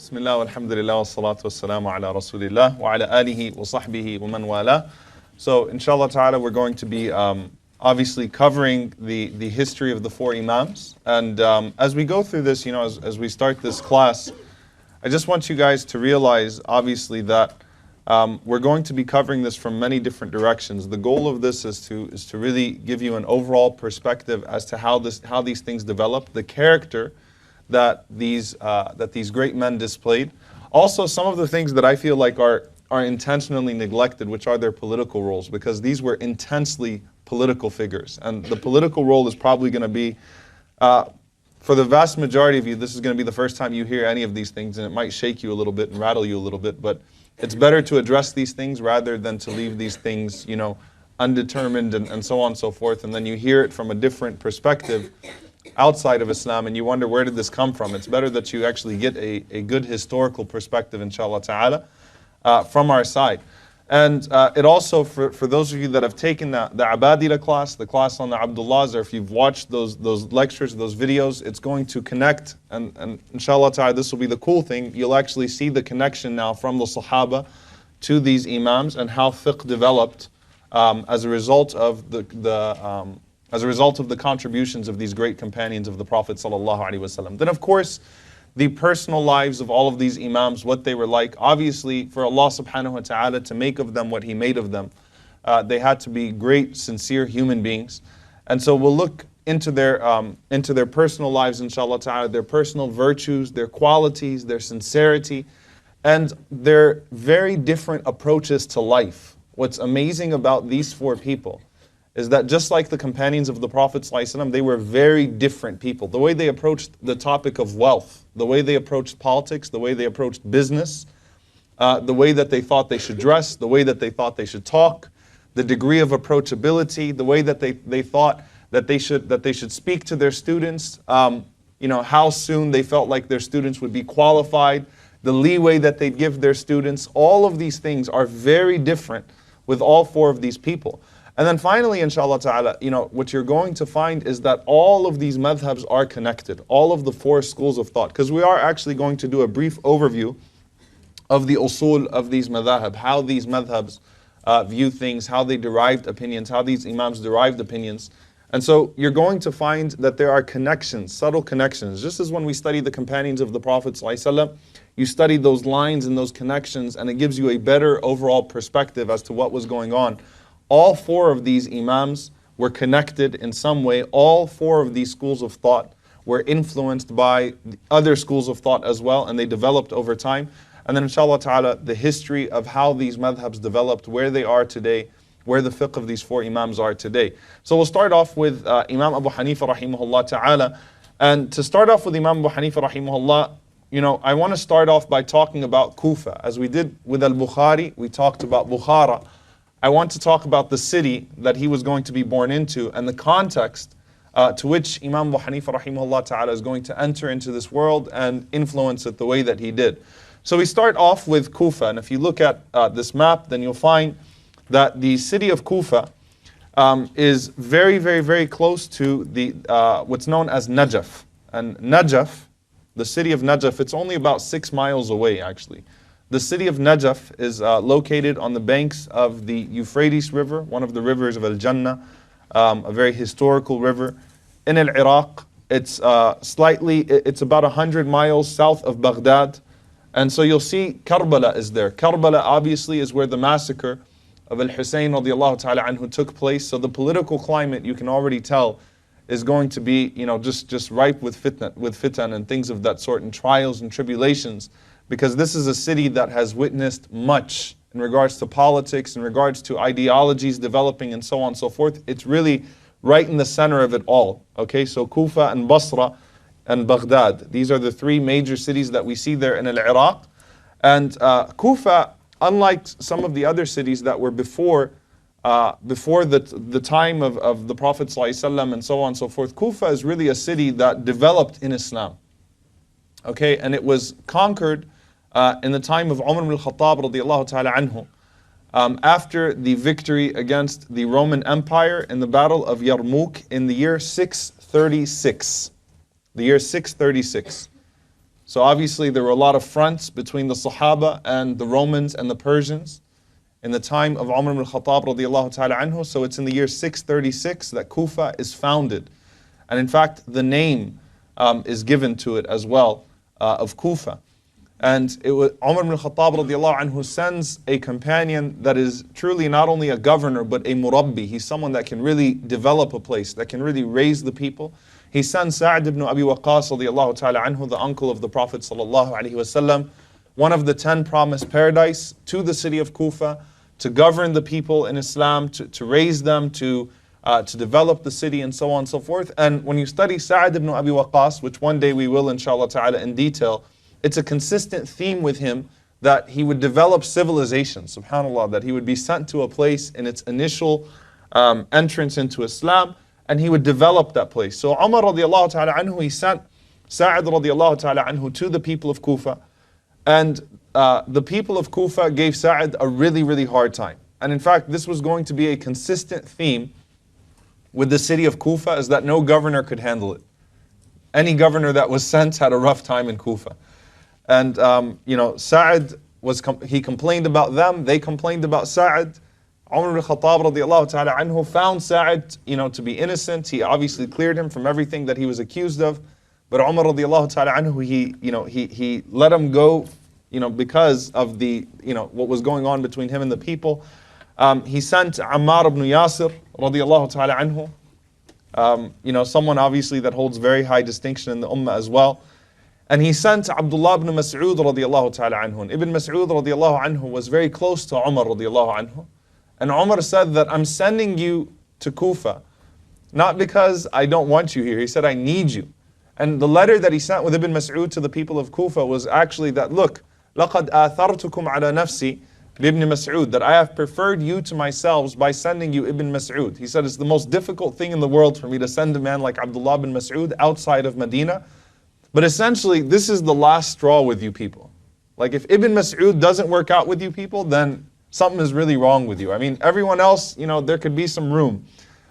Bismillah, alhamdulillah, wa salatu wa salamu ala rasulillah, wa ala alihi wa sahbihi wa man wala. So, inshallah ta'ala, we're going to be obviously covering the history of the four Imams. And as we go through this, as we start this class, I just want you guys to realize, obviously, that we're going to be covering this from many different directions. The goal of this is to really give you an overall perspective as to how these things develop, the character that these great men displayed. Also, some of the things that I feel like are intentionally neglected, which are their political roles, because these were intensely political figures. And the political role is probably going to be, for the vast majority of you, this is going to be the first time you hear any of these things, and it might shake you a little bit and rattle you a little bit, but it's better to address these things rather than to leave these things, undetermined and so on and so forth, and then you hear it from a different perspective outside of Islam, and you wonder, where did this come from? It's better that you actually get a good historical perspective, inshallah ta'ala, from our side. And it also, for those of you that have taken the Abadila class, the class on the Abdullahs, or if you've watched those lectures, those videos, it's going to connect, and inshallah ta'ala, this will be the cool thing, you'll actually see the connection now from the Sahaba to these Imams, and how fiqh developed as a result of the contributions of these great companions of the Prophet ﷺ. Then of course, the personal lives of all of these Imams, what they were like. Obviously, for Allah subhanahu wa ta'ala to make of them what He made of them, they had to be great, sincere human beings. And so we'll look into their personal lives, inshallah ta'ala, their personal virtues, their qualities, their sincerity, and their very different approaches to life. What's amazing about these four people is that just like the companions of the Prophet ﷺ, they were very different people. The way they approached the topic of wealth, the way they approached politics, the way they approached business, the way that they thought they should dress, the way that they thought they should talk, the degree of approachability, the way that they thought that they should speak to their students, how soon they felt like their students would be qualified, the leeway that they'd give their students. All of these things are very different with all four of these people. And then finally, inshallah ta'ala, what you're going to find is that all of these madhabs are connected, all of the four schools of thought, because we are actually going to do a brief overview of the usul of these madhab, how these madhabs view things, how they derived opinions, how these imams derived opinions. And so you're going to find that there are connections, subtle connections. Just as when we study the companions of the Prophet ﷺ, you study those lines and those connections, and it gives you a better overall perspective as to what was going on. All four of these Imams were connected in some way. All four of these schools of thought were influenced by other schools of thought as well, and they developed over time. And then inshallah ta'ala, the history of how these madhabs developed, where they are today, where the fiqh of these four Imams are today. So we'll start off with Imam Abu Hanifa rahimahullah ta'ala. And to start off with Imam Abu Hanifa rahimahullah, I want to start off by talking about Kufa. As we did with Al-Bukhari, we talked about Bukhara. I want to talk about the city that he was going to be born into and the context to which Imam Abu Hanifa rahimahullah ta'ala is going to enter into this world and influence it the way that he did. So we start off with Kufa, and if you look at this map, then you'll find that the city of Kufa is very, very, very close to the what's known as Najaf. And Najaf, the city of Najaf, it's only about 6 miles away actually. The city of Najaf is located on the banks of the Euphrates River, one of the rivers of Al-Jannah, a very historical river. In Iraq, it's about 100 miles south of Baghdad. And so you'll see Karbala is there. Karbala obviously is where the massacre of Al-Hussein radiallahu ta'ala anhu took place. So the political climate, you can already tell, is going to be just ripe with fitan and things of that sort, and trials and tribulations. Because this is a city that has witnessed much in regards to politics, in regards to ideologies developing and so on and so forth. It's really right in the center of it all. Okay, so Kufa and Basra and Baghdad. These are the three major cities that we see there in Iraq. And Kufa, unlike some of the other cities that were before the time of the Prophet ﷺ and so on and so forth, Kufa is really a city that developed in Islam. Okay, and it was conquered in the time of Umar ibn al-Khattab radiallahu ta'ala anhu, after the victory against the Roman Empire in the Battle of Yarmouk in the year 636. The year 636. So obviously there were a lot of fronts between the Sahaba and the Romans and the Persians in the time of Umar ibn al-Khattab radiallahu ta'ala anhu. So it's in the year 636 that Kufa is founded. And in fact, the name is given to it as well, of Kufa. And it was Umar ibn al-Khattab radiallahu anhu sends a companion that is truly not only a governor, but a murabbi. He's someone that can really develop a place, that can really raise the people. He sends Sa'd ibn Abi Waqqas radiallahu ta'ala anhu, the uncle of the Prophet sallallahu alaihi wasallam, one of the 10 promised paradise, to the city of Kufa to govern the people in Islam, to raise them, to develop the city, and so on and so forth. And when you study Sa'd ibn Abi Waqqas, which one day we will inshallah ta'ala in detail, it's a consistent theme with him that he would develop civilization, subhanAllah, that he would be sent to a place in its initial entrance into Islam, and he would develop that place. So Umar radiallahu ta'ala anhu, he sent Sa'd radiallahu ta'ala anhu to the people of Kufa, and the people of Kufa gave Sa'd a really, really hard time. And in fact, this was going to be a consistent theme with the city of Kufa, is that no governor could handle it. Any governor that was sent had a rough time in Kufa. And Sa'd he complained about them, they complained about Sa'd. Umar ibn Khattab radiallahu ta'ala anhu found Sa'd to be innocent. He obviously cleared him from everything that he was accused of. But Umar radiallahu ta'ala anhu, he let him go, because of the, what was going on between him and the people. He sent Ammar ibn Yasir radiallahu ta'ala anhu, someone obviously that holds very high distinction in the ummah as well. And he sent Abdullah ibn Mas'ud radiallahu ta'ala anhu. And Ibn Mas'ud radiallahu anhu was very close to Umar radiallahu anhu. And Umar said that I'm sending you to Kufa, not because I don't want you here. He said, I need you. And the letter that he sent with Ibn Mas'ud to the people of Kufa was actually that, look, لَقَدْ آثَرْتُكُمْ عَلَى نَفْسِي Ibn Mas'ud, that I have preferred you to myself by sending you Ibn Mas'ud. He said, it's the most difficult thing in the world for me to send a man like Abdullah bin Mas'ud outside of Medina. But essentially, this is the last straw with you people. Like if Ibn Mas'ud doesn't work out with you people, then something is really wrong with you. I mean, everyone else, there could be some room.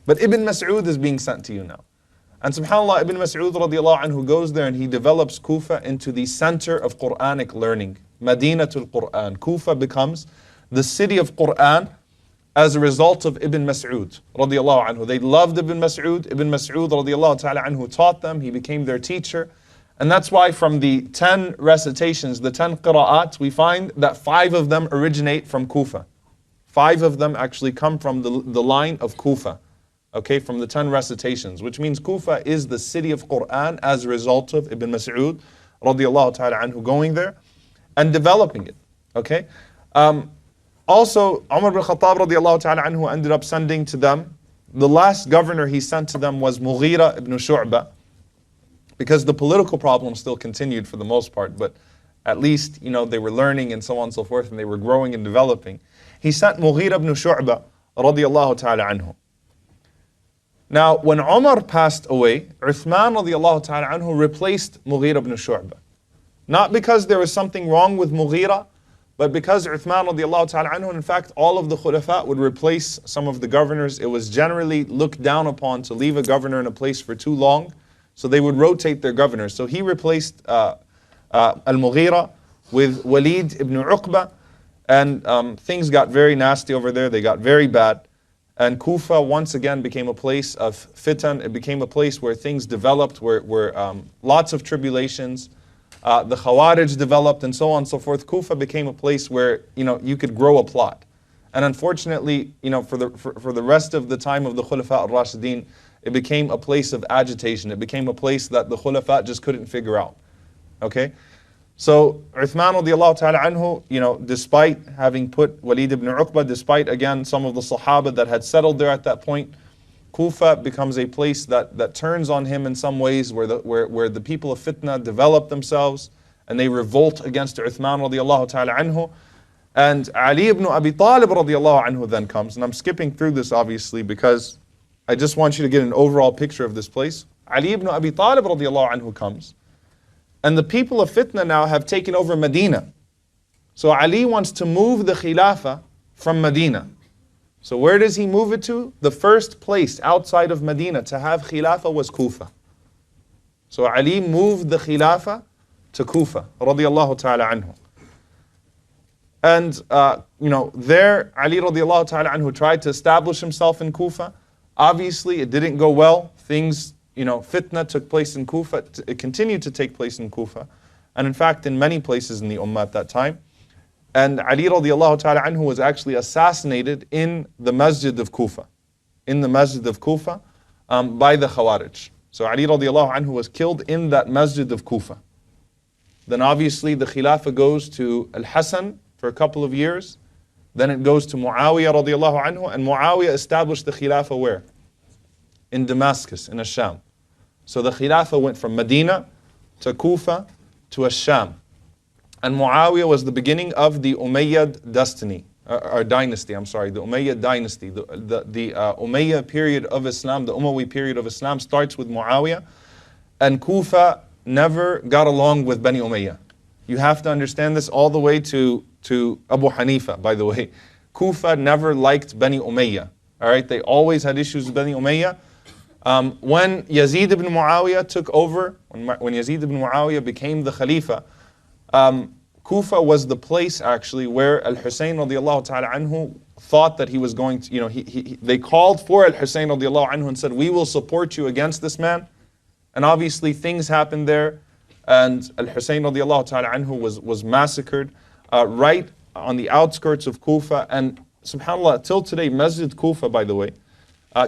But Ibn Mas'ud is being sent to you now. And subhanAllah, Ibn Mas'ud radiallahu anhu goes there and he develops Kufa into the center of Quranic learning. Madinatul Quran. Kufa becomes the city of Quran as a result of Ibn Mas'ud radiallahu anhu. They loved Ibn Mas'ud. Ibn Mas'ud radiallahu ta'ala anhu taught them. He became their teacher. And that's why from the 10 recitations, the 10 qira'at, we find that 5 of them originate from Kufa. 5 of them actually come from the line of Kufa. Okay, from the 10 recitations, which means Kufa is the city of Quran as a result of Ibn Mas'ud radiallahu ta'ala anhu going there and developing it. Okay. Also, Umar ibn Khattab radiallahu ta'ala anhu ended up sending to them, the last governor he sent to them was Mughira ibn Shu'bah, because the political problem still continued for the most part, but at least, they were learning and so on and so forth, and they were growing and developing. He sent Mughira ibn Shu'bah radiallahu ta'ala anhu. Now, when Umar passed away, Uthman radiallahu ta'ala anhu replaced Mughira ibn Shu'bah. Not because there was something wrong with Mughira, but because Uthman radiallahu ta'ala anhu, in fact, all of the khulafa would replace some of the governors. It was generally looked down upon to leave a governor in a place for too long. So they would rotate their governors. So he replaced Al-Mughira with Walid ibn Uqba, and things got very nasty over there. They got very bad. And Kufa once again became a place of fitan. It became a place where things developed, where lots of tribulations. The Khawarij developed and so on and so forth. Kufa became a place where you could grow a plot. And unfortunately, for the rest of the time of the Khulafa al-Rashidin, it became a place of agitation. It became a place that the Khulafa just couldn't figure out. Okay? So Uthman radiallahu ta'ala anhu, despite having put Walid ibn Uqba, despite again some of the Sahaba that had settled there at that point, Kufa becomes a place that turns on him in some ways, where the people of fitna develop themselves and they revolt against Uthman radiallahu ta'ala anhu. And Ali ibn Abi Talib radiallahu anhu then comes, and I'm skipping through this obviously because I just want you to get an overall picture of this place. Ali ibn Abi Talib radiallahu anhu comes, and the people of fitna now have taken over Medina. So Ali wants to move the Khilafah from Medina. So where does he move it to? The first place outside of Medina to have Khilafah was Kufa. So Ali moved the Khilafah to Kufa, radiallahu ta'ala anhu. And, there, Ali radiallahu ta'ala anhu tried to establish himself in Kufa. Obviously, it didn't go well. Things, fitna took place in Kufa. It continued to take place in Kufa. And in fact, in many places in the Ummah at that time. And Ali radiallahu ta'ala anhu was actually assassinated in the Masjid of Kufa. In the Masjid of Kufa by the Khawarij. So Ali radiallahu anhu was killed in that Masjid of Kufa. Then obviously the Khilafah goes to Al-Hasan for a couple of years. Then it goes to Muawiyah radiallahu anhu. And Muawiyah established the Khilafah where? In Damascus, in Ash-Sham. So the Khilafah went from Medina to Kufa to Ash-Sham. And Muawiyah was the beginning of the Umayyad dynasty, the Umayyad dynasty. The Umayyad period of Islam, the Umayyad period of Islam starts with Muawiyah. And Kufa never got along with Bani Umayyah. You have to understand this all the way to Abu Hanifa, by the way. Kufa never liked Bani Umayyah. All right, they always had issues with Bani Umayyah. When Yazid ibn Muawiyah took over, when Yazid ibn Muawiyah became the Khalifa, Kufa was the place actually where Al-Hussein radiallahu ta'ala anhu thought that he was going to, they called for Al-Hussein radiallahu anhu and said, we will support you against this man. And obviously things happened there, and Al-Hussein radiallahu ta'ala anhu was massacred right on the outskirts of Kufa. And subhanAllah, till today, Masjid Kufa, by the way,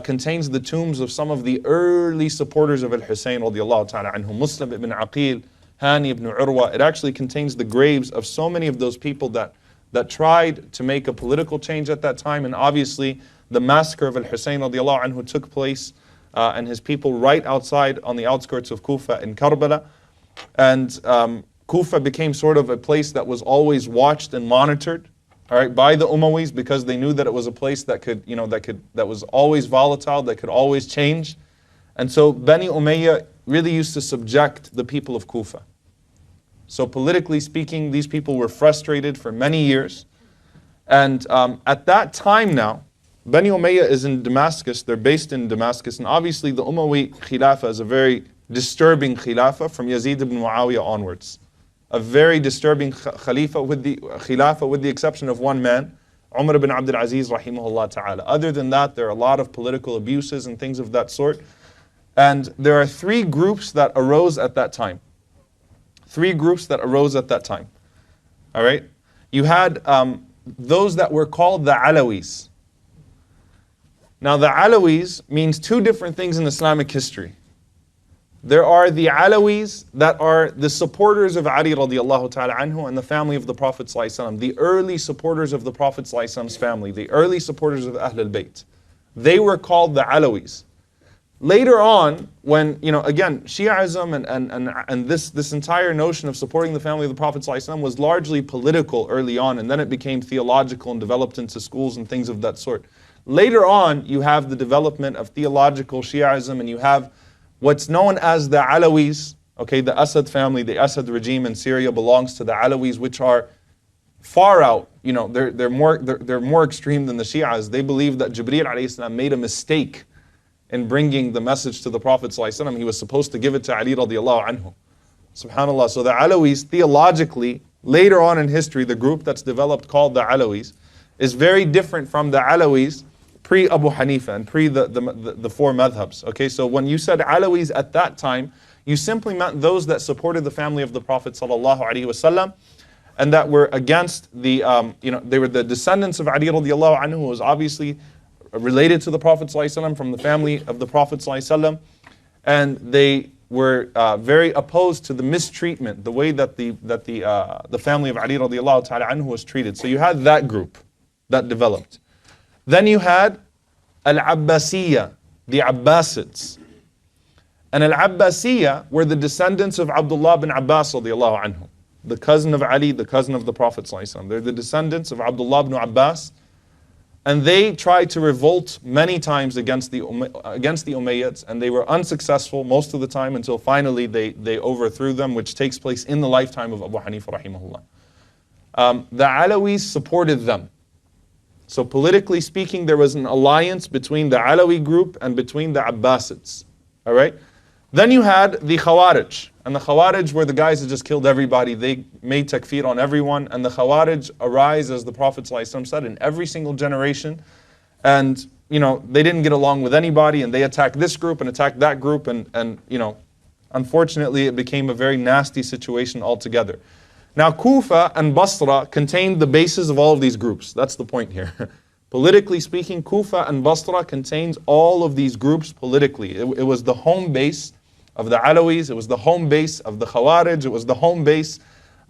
contains the tombs of some of the early supporters of Al-Hussein radiallahu ta'ala anhu. Muslim ibn Aqil, Hani ibn Urwa. It actually contains the graves of so many of those people that tried to make a political change at that time. And obviously the massacre of Al-Hussein radiallahu anhu took place and his people right outside on the outskirts of Kufa in Karbala. And Kufa became sort of a place that was always watched and monitored, all right, by the Umayyads, because they knew that it was a place that that was always volatile, that could always change. And so Bani Umayyah really used to subject the people of Kufa. So politically speaking, these people were frustrated for many years. And at that time now, Bani Umayyah is in Damascus, they're based in Damascus, and obviously the Umayyad Khilafah is a very disturbing Khilafah from Yazid ibn Muawiyah onwards. A very disturbing Khilafah with the exception of one man, Umar ibn Abdul Aziz rahimahullah ta'ala. Other than that, there are a lot of political abuses and things of that sort. And there are three groups that arose at that time. Three groups that arose at that time. All right? You had those that were called the Alawis. Now the Alawis means two different things in Islamic history. There are the Alawis that are the supporters of Ali radiallahu ta'ala anhu and the family of the Prophet sallallahu alaihi wasallam, the early supporters of the Prophet sallallahu alaihi wasallam's family, the early supporters of Ahlul Bayt. They were called the Alawis. Later on, when, again, Shi'ism and this entire notion of supporting the family of the Prophet ﷺ was largely political early on, and then it became theological and developed into schools and things of that sort. Later on, you have the development of theological Shi'ism, and you have what's known as the Alawis. Okay, the Asad family, the Asad regime in Syria belongs to the Alawis, which are far out. They're more extreme than the Shi'as. They believe that Jibreel alayhi salam made a mistake in bringing the message to the Prophet ﷺ. He was supposed to give it to Ali radiallahu anhu. SubhanAllah. So the Alawis, theologically, later on in history, the group that's developed called the Alawis is very different from the Alawis pre-Abu Hanifa and pre the four madhabs. Okay, so when you said Alawis at that time, you simply meant those that supported the family of the Prophet ﷺ and that were against the, they were the descendants of Ali radiallahu anhu, who was obviously related to the Prophet ﷺ, from the family of the Prophet ﷺ, and they were very opposed to the mistreatment, the way that the family of Ali radiallahu ta'ala anhu was treated. So you had that group that developed. Then you had Al-Abbasiyya, the Abbasids. And Al-Abbasiyya were the descendants of Abdullah bin Abbas radiallahu anhu, the cousin of Ali, the cousin of the Prophet ﷺ. They're the descendants of Abdullah bin Abbas. And they tried to revolt many times against the Umayyads, and they were unsuccessful most of the time until finally they overthrew them, which takes place in the lifetime of Abu Hanifa rahimahullah. The Alawis supported them. So politically speaking, there was an alliance between the Alawi group and between the Abbasids. All right? Then you had the Khawarij. And the Khawarij were the guys that just killed everybody. They made takfir on everyone. And the Khawarij arise, as the Prophet ﷺ said, in every single generation. And, they didn't get along with anybody. And they attacked this group and attacked that group. And unfortunately, it became a very nasty situation altogether. Now, Kufa and Basra contained the basis of all of these groups. That's the point here. Politically speaking, Kufa and Basra contains all of these groups politically. It was the home base of the Alawis, it was the home base of the Khawarij, it was the home base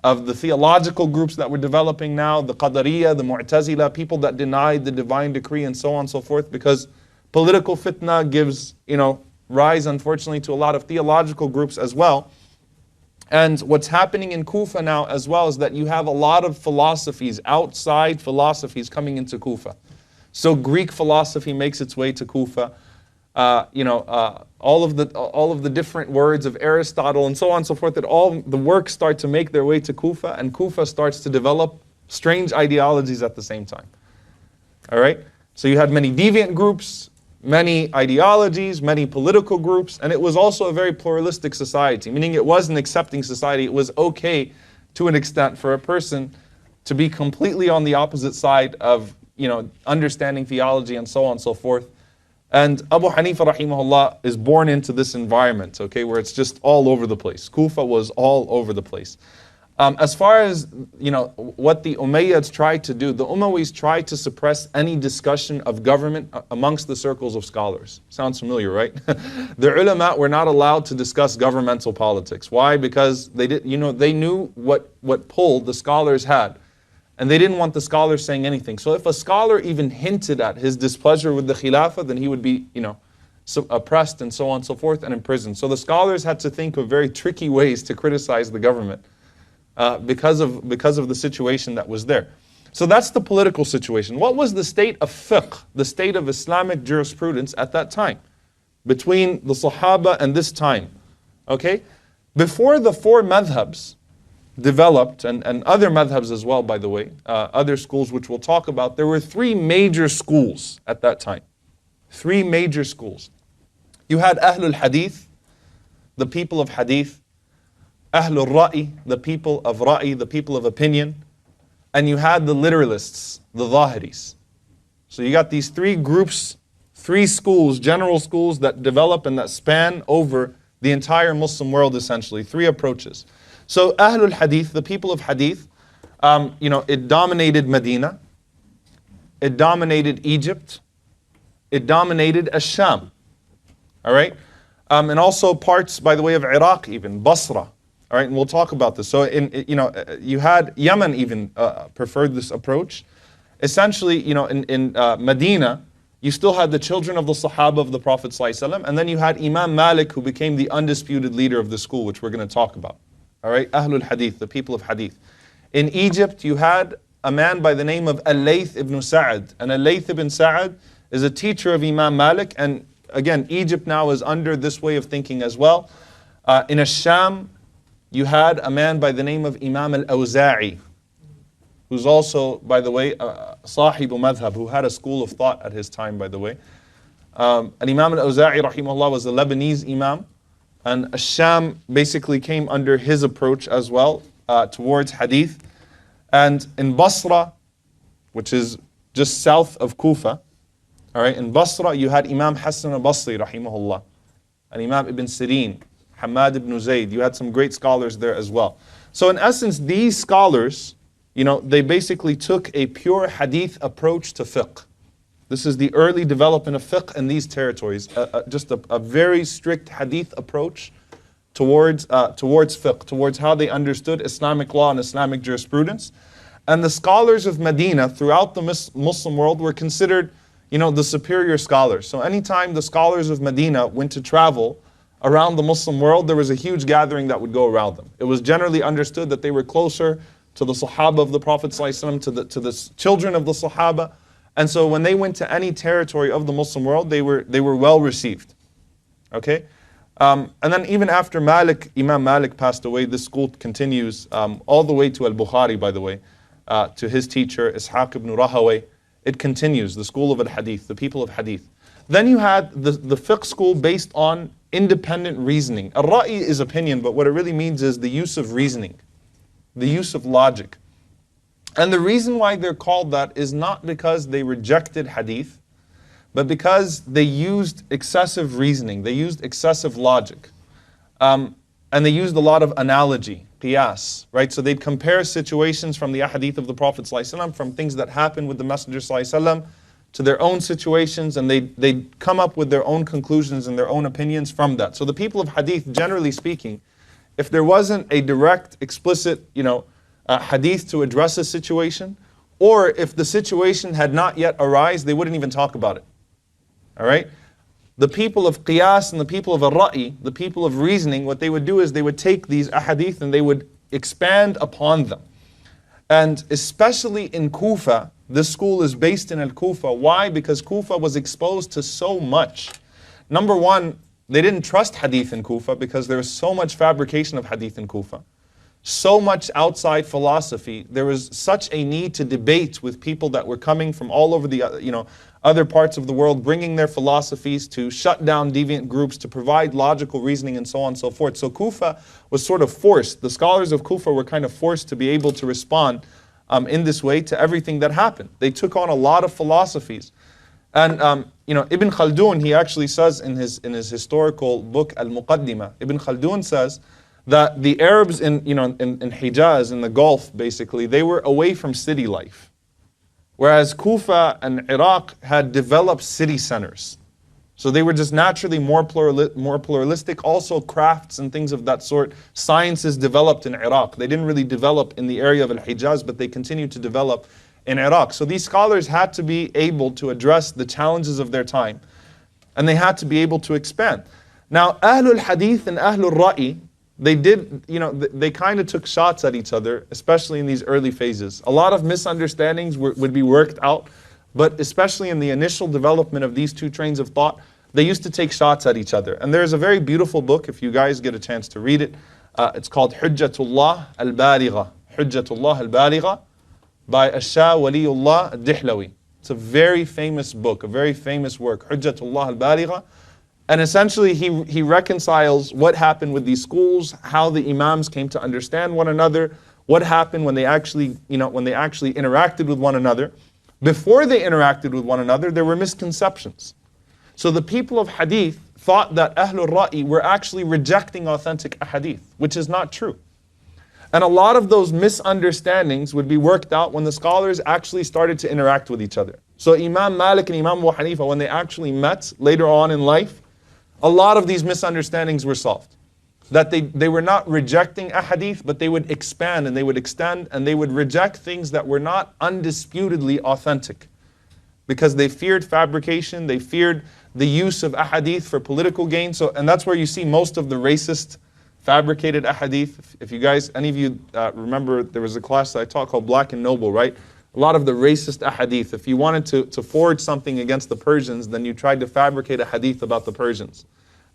of the theological groups that were developing now, the Qadariyah, the Mu'tazila, people that denied the divine decree and so on and so forth, because political fitna gives, rise, unfortunately, to a lot of theological groups as well. And what's happening in Kufa now as well is that you have a lot of philosophies, outside philosophies coming into Kufa. So Greek philosophy makes its way to Kufa. All of the different words of Aristotle and so on and so forth, that all the works start to make their way to Kufa, and Kufa starts to develop strange ideologies at the same time. All right? So you had many deviant groups, many ideologies, many political groups, and it was also a very pluralistic society, meaning it was an accepting society. It was okay to an extent for a person to be completely on the opposite side of, understanding theology and so on and so forth. And Abu Hanifa rahimahullah is born into this environment, okay, where it's just all over the place. Kufa was all over the place. As far as, what the Umayyads tried to do, the Umayyas tried to suppress any discussion of government amongst the circles of scholars. Sounds familiar, right? The ulama were not allowed to discuss governmental politics. Why? Because they knew what pull the scholars had. And they didn't want the scholars saying anything. So if a scholar even hinted at his displeasure with the Khilafah, then he would be, oppressed and so on and so forth and imprisoned. So the scholars had to think of very tricky ways to criticize the government. Because of the situation that was there. So that's the political situation. What was the state of fiqh, the state of Islamic jurisprudence at that time? Between the Sahaba and this time. Okay? Before the four madhabs developed, and other madhabs as well, by the way, other schools which we'll talk about, there were three major schools at that time. Three major schools. You had Ahlul Hadith, the people of Hadith, Ahlul Ra'i, the people of Ra'i, the people of opinion, and you had the literalists, the Zahiris. So you got these three groups, three schools, general schools that develop and that span over the entire Muslim world essentially, three approaches. So Ahlul Hadith, the people of Hadith, it dominated Medina, it dominated Egypt, it dominated Ash-Sham, all right? And also parts, by the way, of Iraq even, Basra. All right, and we'll talk about this. So, you had Yemen even preferred this approach. Essentially, in Medina, you still had the children of the Sahaba of the Prophet ﷺ, and then you had Imam Malik, who became the undisputed leader of the school, which we're going to talk about. All right, Ahlul Hadith, the people of Hadith. In Egypt, you had a man by the name of Al-Layth ibn Sa'ad, and Al-Layth ibn Sa'ad is a teacher of Imam Malik, and again, Egypt now is under this way of thinking as well. In Ash-Sham, you had a man by the name of Imam al-Awza'i, who's also, by the way, Sahibu Madhab, who had a school of thought at his time, by the way. And Imam al-Awza'i, rahimahullah, was a Lebanese Imam. And Ash-Sham basically came under his approach as well, towards Hadith. And in Basra, which is just south of Kufa, all right, in Basra, you had Imam Hassan al-Basri, rahimahullah, and Imam Ibn Sirin, Hamad ibn Zayd. You had some great scholars there as well. So in essence, these scholars, they basically took a pure hadith approach to fiqh. This is the early development of fiqh in these territories. Just a very strict hadith approach towards fiqh, towards how they understood Islamic law and Islamic jurisprudence. And the scholars of Medina throughout the Muslim world were considered, the superior scholars. So anytime the scholars of Medina went to travel around the Muslim world, there was a huge gathering that would go around them. It was generally understood that they were closer to the Sahaba of the Prophet ﷺ, to the children of the Sahaba. And so when they went to any territory of the Muslim world, they were well received. Okay? And then even after Imam Malik passed away, this school continues all the way to Al-Bukhari, by the way, to his teacher, Ishaq ibn Rahaway. It continues, the school of Al-Hadith, the people of Hadith. Then you had the fiqh school based on independent reasoning. Ar-ra'i is opinion, but what it really means is the use of reasoning, the use of logic. And the reason why they're called that is not because they rejected hadith, but because they used excessive reasoning, they used excessive logic. And they used a lot of analogy, qiyas, right? So they'd compare situations from the ahadith of the Prophet ﷺ, from things that happened with the Messenger ﷺ, to their own situations, and they'd come up with their own conclusions and their own opinions from that. So the people of hadith, generally speaking, if there wasn't a direct, explicit, hadith to address a situation, or if the situation had not yet arisen, they wouldn't even talk about it. All right? The people of qiyas and the people of ar-ra'i, the people of reasoning, what they would do is they would take these ahadith and they would expand upon them. And especially in Kufa, this school is based in Al-Kufa. Why? Because Kufa was exposed to so much. Number one, they didn't trust hadith in Kufa because there was so much fabrication of hadith in Kufa. So much outside philosophy. There was such a need to debate with people that were coming from all over the other parts of the world, bringing their philosophies to shut down deviant groups, to provide logical reasoning, and so on and so forth. So Kufa was sort of forced. The scholars of Kufa were kind of forced to be able to respond in this way to everything that happened. They took on a lot of philosophies. And Ibn Khaldun, he actually says in his historical book Al-Muqaddimah, Ibn Khaldun says that the Arabs in Hijaz, in the Gulf basically, they were away from city life. Whereas Kufa and Iraq had developed city centers. So they were just naturally more pluralistic. Also crafts and things of that sort. Sciences developed in Iraq. They didn't really develop in the area of Al-Hijaz, but they continued to develop in Iraq. So these scholars had to be able to address the challenges of their time. And they had to be able to expand. Now, Ahlul Hadith and Ahlul Ra'i, they kind of took shots at each other, especially in these early phases. A lot of misunderstandings would be worked out, but especially in the initial development of these two trains of thought, they used to take shots at each other. And there's a very beautiful book, if you guys get a chance to read it. It's called Hujjatullah al-Baligha. Hujjatullah al-Baligha by Shah Waliullah al-Dihlawi. It's a very famous book, a very famous work, Hujjatullah al-Baligha. And essentially he reconciles what happened with these schools, how the imams came to understand one another, what happened when they actually interacted with one another. Before they interacted with one another, there were misconceptions. So the people of hadith thought that Ahlul Ra'i were actually rejecting authentic hadith, which is not true. And a lot of those misunderstandings would be worked out when the scholars actually started to interact with each other. So Imam Malik and Imam Abu Hanifa, when they actually met later on in life, a lot of these misunderstandings were solved. That they were not rejecting a hadith, but they would expand and they would extend and they would reject things that were not undisputedly authentic. Because they feared fabrication, they feared the use of ahadith for political gain. And that's where you see most of the racist fabricated ahadith. If you guys, any of you remember, there was a class that I taught called Black and Noble, right? A lot of the racist ahadith. If you wanted to forge something against the Persians, then you tried to fabricate a hadith about the Persians.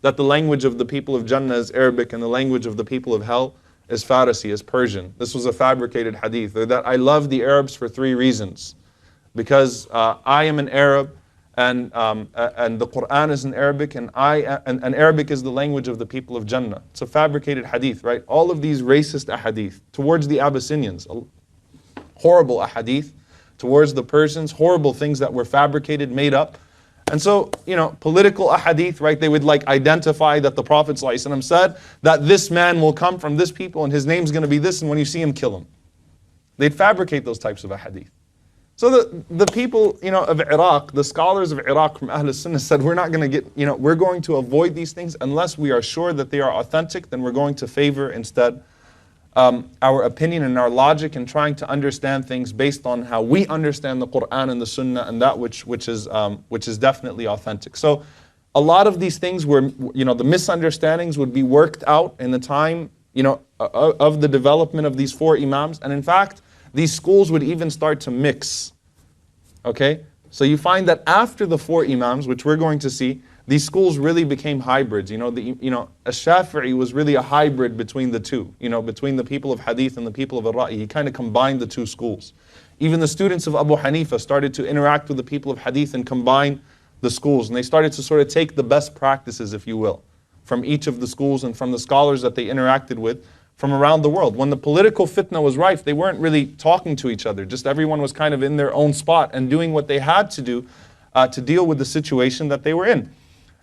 That the language of the people of Jannah is Arabic and the language of the people of hell is Farsi, is Persian. This was a fabricated hadith. Or that I love the Arabs for 3 reasons. Because I am an Arab and the Quran is in Arabic and Arabic is the language of the people of Jannah. It's a fabricated hadith, right? All of these racist ahadith towards the Abyssinians. Horrible ahadith towards the Persians, horrible things that were fabricated, made up. And so, political ahadith, right? They would identify that the Prophet ﷺ said that this man will come from this people and his name's going to be this, and when you see him, kill him. They'd fabricate those types of ahadith. So the people, of Iraq, the scholars of Iraq from Ahl Sunnah said, we're not going to get, we're going to avoid these things unless we are sure that they are authentic, then we're going to favor instead our opinion and our logic and trying to understand things based on how we understand the Quran and the Sunnah and that which is definitely authentic. So a lot of these things were, the misunderstandings would be worked out in the time, of the development of these 4 imams. And in fact, these schools would even start to mix. Okay? So you find that after the 4 imams, which we're going to see, these schools really became hybrids. Ash-Shafi'i was really a hybrid between the two, between the people of hadith and the people of ar-ra'i. He kind of combined the 2 schools. Even the students of Abu Hanifa started to interact with the people of hadith and combine the schools. And they started to sort of take the best practices, if you will, from each of the schools and from the scholars that they interacted with from around the world. When the political fitna was rife, they weren't really talking to each other. Just everyone was kind of in their own spot and doing what they had to do to deal with the situation that they were in.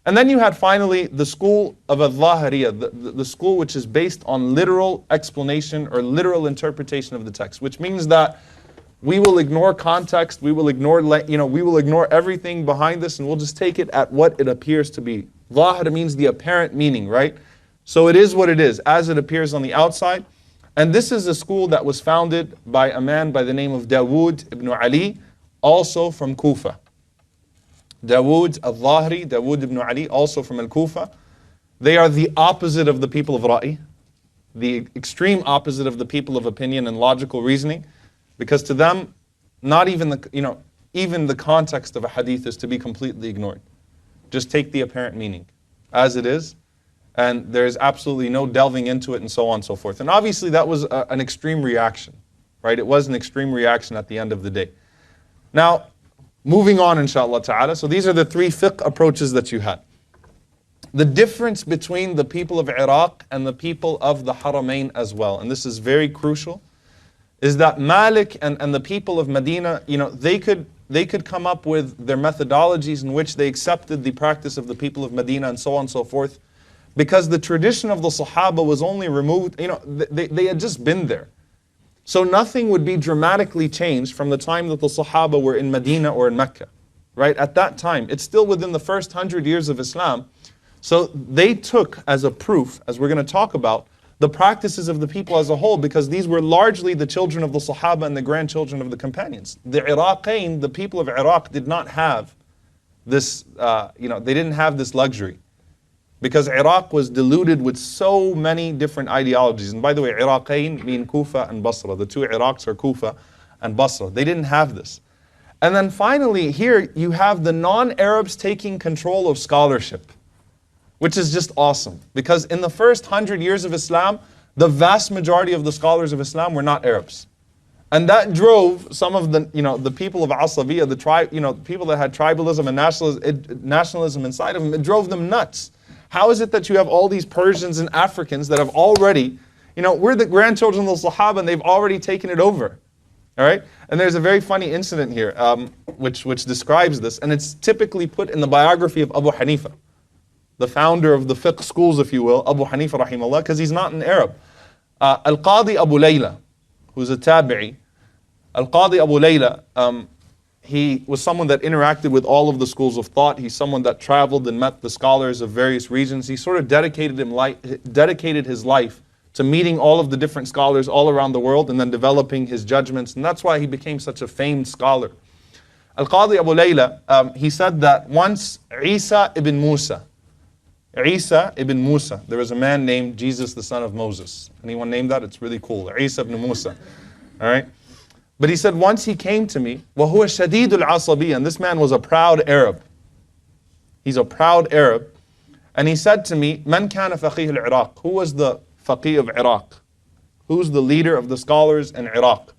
And then you had finally the school of al-Zahiriyya, the school which is based on literal explanation or literal interpretation of the text, which means that we will ignore context, we will ignore everything behind this, and we'll just take it at what it appears to be. Zahir means the apparent meaning, right? So it is what it is, as it appears on the outside. And this is a school that was founded by a man by the name of Dawood ibn Ali, also from Kufa. Dawood al-Zahiri, Dawood ibn Ali, also from al-Kufa. They are the opposite of the people of Ra'i, the extreme opposite of the people of opinion and logical reasoning, because to them, not even the context of a hadith is to be completely ignored. Just take the apparent meaning as it is, and there's absolutely no delving into it and so on and so forth. And obviously that was an extreme reaction, right? It was an extreme reaction at the end of the day. Now, moving on, inshallah ta'ala. So these are the three fiqh approaches that you had. The difference between the people of Iraq and the people of the Haramain as well, and this is very crucial, is that Malik and the people of Medina, they could come up with their methodologies in which they accepted the practice of the people of Medina and so on and so forth, because the tradition of the Sahaba was only removed, they had just been there. So nothing would be dramatically changed from the time that the Sahaba were in Medina or in Mecca, right? At that time, it's still within the first 100 years of Islam. So they took as a proof, as we're going to talk about, the practices of the people as a whole, because these were largely the children of the Sahaba and the grandchildren of the companions. The Iraqain, the people of Iraq, did not have this, they didn't have this luxury. Because Iraq was diluted with so many different ideologies. And by the way, Iraqain mean Kufa and Basra. The two Iraqs are Kufa and Basra. They didn't have this. And then finally, here you have the non-Arabs taking control of scholarship, which is just awesome. Because in the first 100 years of Islam, the vast majority of the scholars of Islam were not Arabs. And that drove some of the, the people of Asabiyya, the people that had tribalism and nationalism inside of them, it drove them nuts. How is it that you have all these Persians and Africans that have already, we're the grandchildren of the Sahaba and they've already taken it over, all right? And there's a very funny incident here which describes this, and it's typically put in the biography of Abu Hanifa, the founder of the fiqh schools, if you will, Abu Hanifa rahimahullah, because he's not an Arab. Al-Qadi Abu Layla, who's a tabi'i, Al-Qadi Abu Layla, he was someone that interacted with all of the schools of thought. He's someone that traveled and met the scholars of various regions. He sort of dedicated his life to meeting all of the different scholars all around the world and then developing his judgments. And that's why he became such a famed scholar. Al-Qadi Abu Layla, he said that once Isa ibn Musa, there was a man named Jesus, the son of Moses. Anyone named that? It's really cool. Isa ibn Musa. All right? But he said, once he came to me, وَهُوَ شَدِيدُ الْعَصَبِيَّةِ, and this man was a proud Arab. He's a proud Arab. And he said to me, مَنْ كَانَ فَقِيهُ الْعِرَاقِ, who was the faqih of Iraq? Who's the leader of the scholars in Iraq?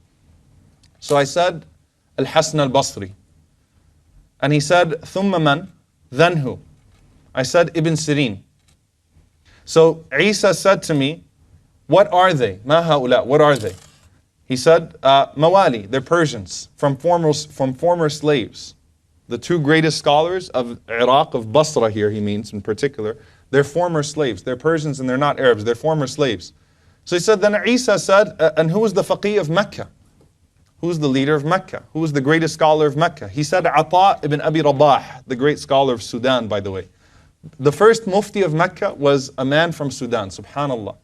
So I said, Al-Hasan al-Basri. And he said, ثُمَّ مَنْ, then who? I said, Ibn Sirin. So Isa said to me, what are they? مَا هَؤُلَاء, what are they? He said, Mawali, they're Persians, from former slaves. The two greatest scholars of Iraq, of Basra here he means in particular, they're former slaves. They're Persians and they're not Arabs, they're former slaves. So he said, then Isa said, and who was the faqih of Mecca? Who's the leader of Mecca? Who was the greatest scholar of Mecca? He said, Ata ibn Abi Rabah, the great scholar of Sudan, by the way. The first mufti of Mecca was a man from Sudan, subhanallah.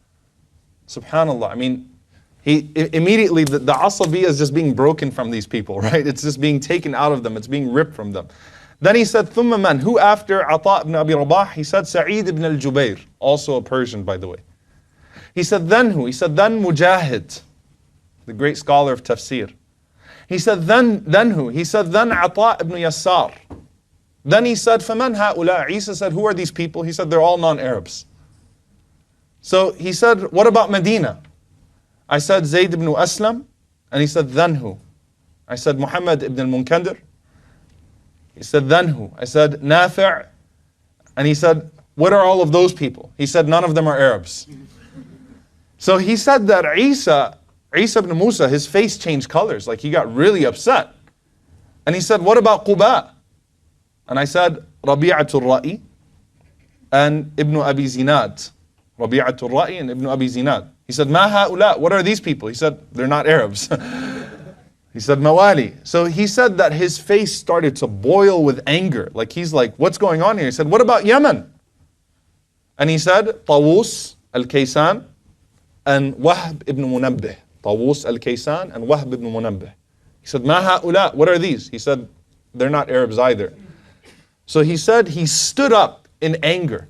Subhanallah, I mean, he immediately, the asabiyya is just being broken from these people, right? It's just being taken out of them. It's being ripped from them. Then he said, ثُمَّ مَنْ, who after Ata ibn Abi Rabah? He said, Sa'id ibn al-Jubayr, also a Persian, by the way. He said, then who? He said, then Mujahid, the great scholar of tafsir. He said, then who? He said, then Ata ibn Yassar. Then he said, فَمَنْ هَؤُلَاء? Isa said, who are these people? He said, they're all non-Arabs. So he said, what about Medina? I said, Zayd ibn Aslam. And he said, then who? I said, Muhammad ibn al-Munkadir. He said, then who? I said, Nafi'. And he said, what are all of those people? He said, none of them are Arabs. So he said that Isa ibn Musa, his face changed colors, like he got really upset. And he said, what about Quba? And I said, Rabi'atul Ra'i and Ibn Abi Zinad. Rabi'atul Ra'i and Ibn Abi Zinad. He said, Ma ha'ula, what are these people? He said, they're not Arabs. He said, Mawali. So he said that his face started to boil with anger. Like he's like, what's going on here? He said, what about Yemen? And he said, Tawus al-Kaysan and Wahb ibn Munabbih. Tawus al-Kaysan and Wahb ibn Munabbih. He said, Ma ha'ula, what are these? He said, they're not Arabs either. So he said, he stood up in anger.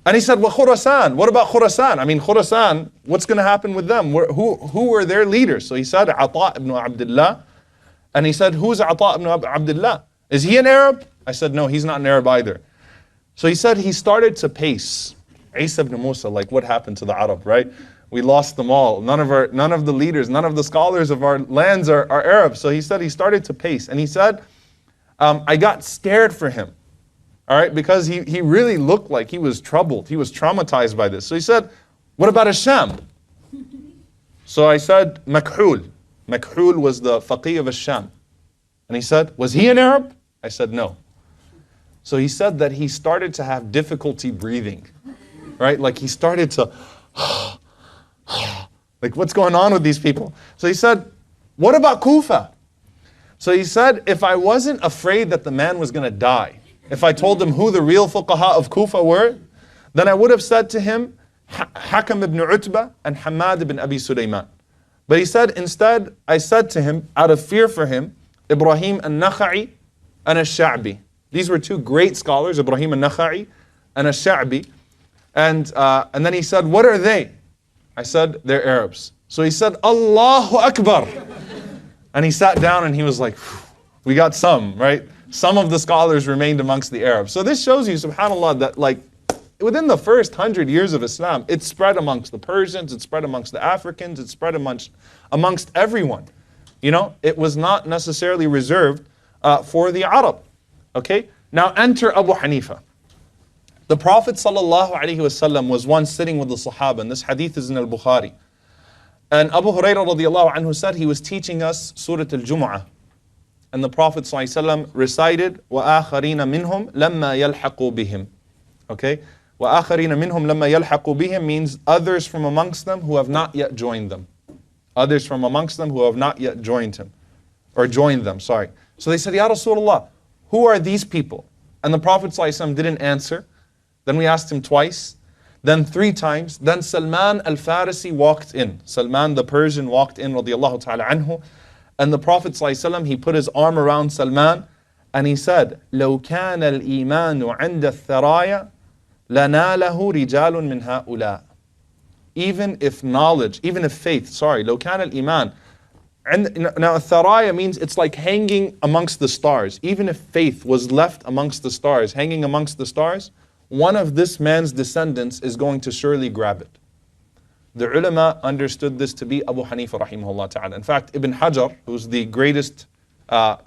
And he said, well, Khurasan, what about Khurasan? I mean, Khurasan, what's going to happen with them? Who were their leaders? So he said, Ata ibn Abdullah. And he said, who's Ata ibn Abdullah? Is he an Arab? I said, no, he's not an Arab either. So he said, he started to pace. Isa ibn Musa, like what happened to the Arab, right? We lost them all. None of the leaders, none of the scholars of our lands are Arabs. So he said, he started to pace. And he said, I got scared for him. All right, because he really looked like he was troubled. He was traumatized by this. So he said, what about Asham? So I said, Makhul. Makhul was the faqih of Asham. And he said, was he an Arab? I said, no. So he said that he started to have difficulty breathing. Right, like he started to, like what's going on with these people? So he said, what about Kufa? So he said, if I wasn't afraid that the man was going to die, if I told him who the real fuqaha of Kufa were, then I would have said to him, Hakam ibn Utbah and Hamad ibn Abi Suleiman. But he said, instead, I said to him, out of fear for him, Ibrahim al-Nakha'i and al-Sha'bi. These were two great scholars, Ibrahim al-Nakha'i and al-Sha'bi. And then he said, what are they? I said, they're Arabs. So he said, Allahu Akbar. And he sat down and he was like, we got some, right? Some of the scholars remained amongst the Arabs. So this shows you, subhanAllah, that like within the first 100 years of Islam, it spread amongst the Persians, it spread amongst the Africans, it spread amongst everyone. You know, it was not necessarily reserved for the Arab. Okay? Now enter Abu Hanifa. The Prophet ﷺ was once sitting with the Sahaba, and this hadith is in al-Bukhari. And Abu Hurairah radiallahu anhu said he was teaching us Surah Al-Jumu'ah. And the Prophet ﷺ recited, وَآخَرِينَ مِنْهُمْ لَمَّا يَلْحَقُوا بِهِمْ. Okay? وَآخَرِينَ مِنْهُمْ لَمَّا يَلْحَقُوا بِهِمْ means others from amongst them who have not yet joined them. Others from amongst them who have not yet joined him. Or joined them, sorry. So they said, Ya Rasulullah, who are these people? And the Prophet ﷺ didn't answer. Then we asked him twice. Then 3 times. Then Salman al-Farisi walked in. Salman the Persian walked in, radiallahu ta'ala anhu. And the Prophet ﷺ, he put his arm around Salman and he said, لو كان الإيمان عند الثرايا لناله رجال من هؤلاء. Even if knowledge, even if faith, لو كان الإيمان. And now الثرايا means it's like hanging amongst the stars. Even if faith was left amongst the stars, hanging amongst the stars, one of this man's descendants is going to surely grab it. The ulama understood this to be Abu Hanifa rahimahullah ta'ala. In fact, Ibn Hajar, who's the greatest, Fath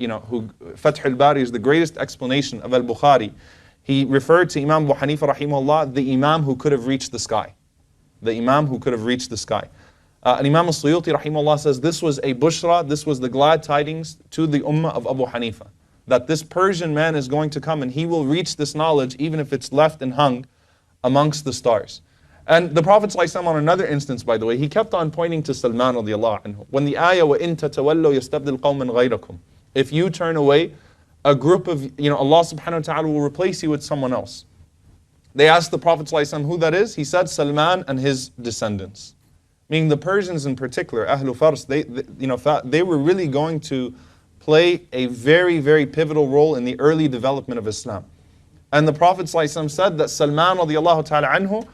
al-Bari is the greatest explanation of al-Bukhari. He referred to Imam Abu Hanifa rahimahullah, the Imam who could have reached the sky. The Imam who could have reached the sky. And Imam al-Suyuti rahimahullah says this was a bushra, this was the glad tidings to the ummah of Abu Hanifa. That this Persian man is going to come and he will reach this knowledge even if it's left and hung amongst the stars. And the Prophet ﷺ on another instance, by the way, he kept on pointing to Salman radiallahu anhu. When the ayah, وَإِن تَتَوَلَّوْا يَسْتَبْدِلْ قَوْمًا غَيْرَكُمْ. If you turn away, a group of, Allah subhanahu wa ta'ala will replace you with someone else. They asked the Prophet ﷺ who that is. He said Salman and his descendants. Meaning the Persians in particular, Ahlul Fars, they were really going to play a very, very pivotal role in the early development of Islam. And the Prophet ﷺ said that Salman radiallahu ta'ala anhu,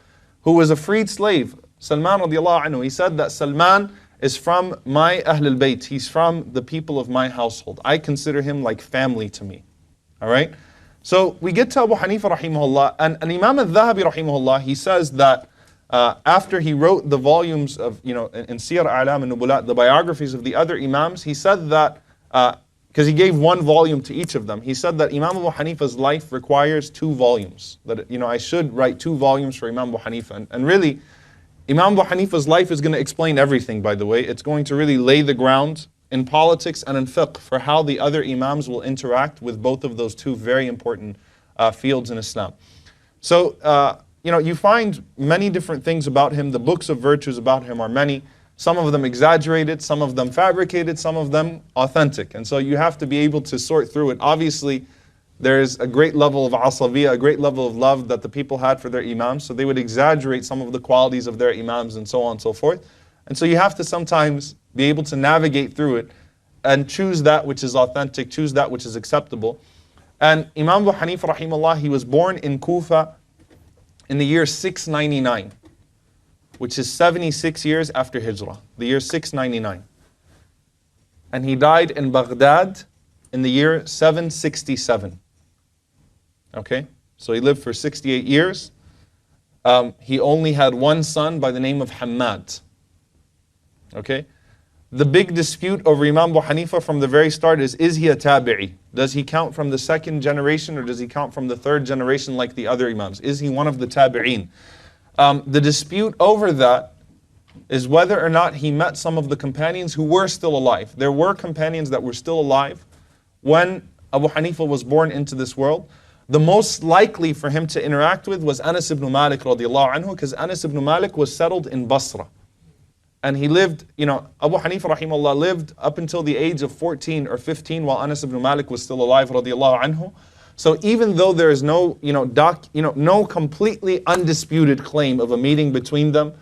who was a freed slave, Salman radiallahu anhu, he said that Salman is from my Ahlul Bayt. He's from the people of my household. I consider him like family to me. Alright? So we get to Abu Hanifa rahimahullah, and Imam al-Dhahabi rahimahullah, he says that after he wrote the volumes of, in Siyar A'lam and Nubulat, the biographies of the other Imams, he said that because he gave one volume to each of them. He said that Imam Abu Hanifa's life requires 2 volumes. That, I should write 2 volumes for Imam Abu Hanifa. And really, Imam Abu Hanifa's life is going to explain everything, by the way. It's going to really lay the ground in politics and in fiqh for how the other Imams will interact with both of those 2 very important fields in Islam. So, you find many different things about him. The books of virtues about him are many. Some of them exaggerated, some of them fabricated, some of them authentic. And so you have to be able to sort through it. Obviously, there's a great level of asabiyya, a great level of love that the people had for their imams. So they would exaggerate some of the qualities of their imams and so on and so forth. And so you have to sometimes be able to navigate through it and choose that which is authentic, choose that which is acceptable. And Imam Abu Hanifa rahimahullah, he was born in Kufa in the year 699. Which is 76 years after Hijrah, the year 699. And he died in Baghdad in the year 767. Okay, so he lived for 68 years. He only had one son by the name of Hammad. Okay, the big dispute over Imam Abu Hanifa from the very start is he a tabi'i? Does he count from the 2nd generation or does he count from the 3rd generation like the other Imams? Is he one of the tabi'in? The dispute over that is whether or not he met some of the companions who were still alive. There were companions that were still alive when Abu Hanifa was born into this world. The most likely for him to interact with was Anas ibn Malik radiallahu anhu, because Anas ibn Malik was settled in Basra. And he lived, Abu Hanifa rahimahullah lived up until the age of 14 or 15 while Anas ibn Malik was still alive radiallahu anhu. So even though there is no, no completely undisputed claim of a meeting between them,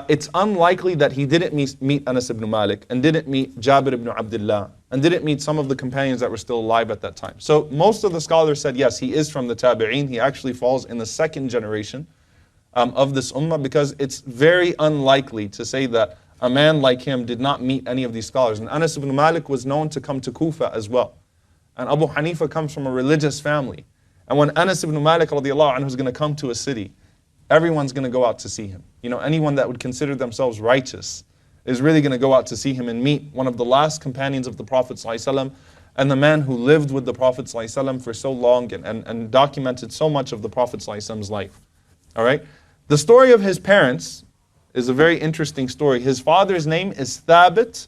it's unlikely that he didn't meet Anas ibn Malik and didn't meet Jabir ibn Abdullah and didn't meet some of the companions that were still alive at that time. So most of the scholars said, yes, he is from the Tabi'een. He actually falls in the 2nd generation of this ummah, because it's very unlikely to say that a man like him did not meet any of these scholars. And Anas ibn Malik was known to come to Kufa as well. And Abu Hanifa comes from a religious family. And when Anas ibn Malik radiallahu anhu is going to come to a city, everyone's going to go out to see him. Anyone that would consider themselves righteous is really going to go out to see him and meet one of the last companions of the Prophet ﷺ, and the man who lived with the Prophet ﷺ for so long and documented so much of the Prophet ﷺ's life. All right? The story of his parents is a very interesting story. His father's name is Thabit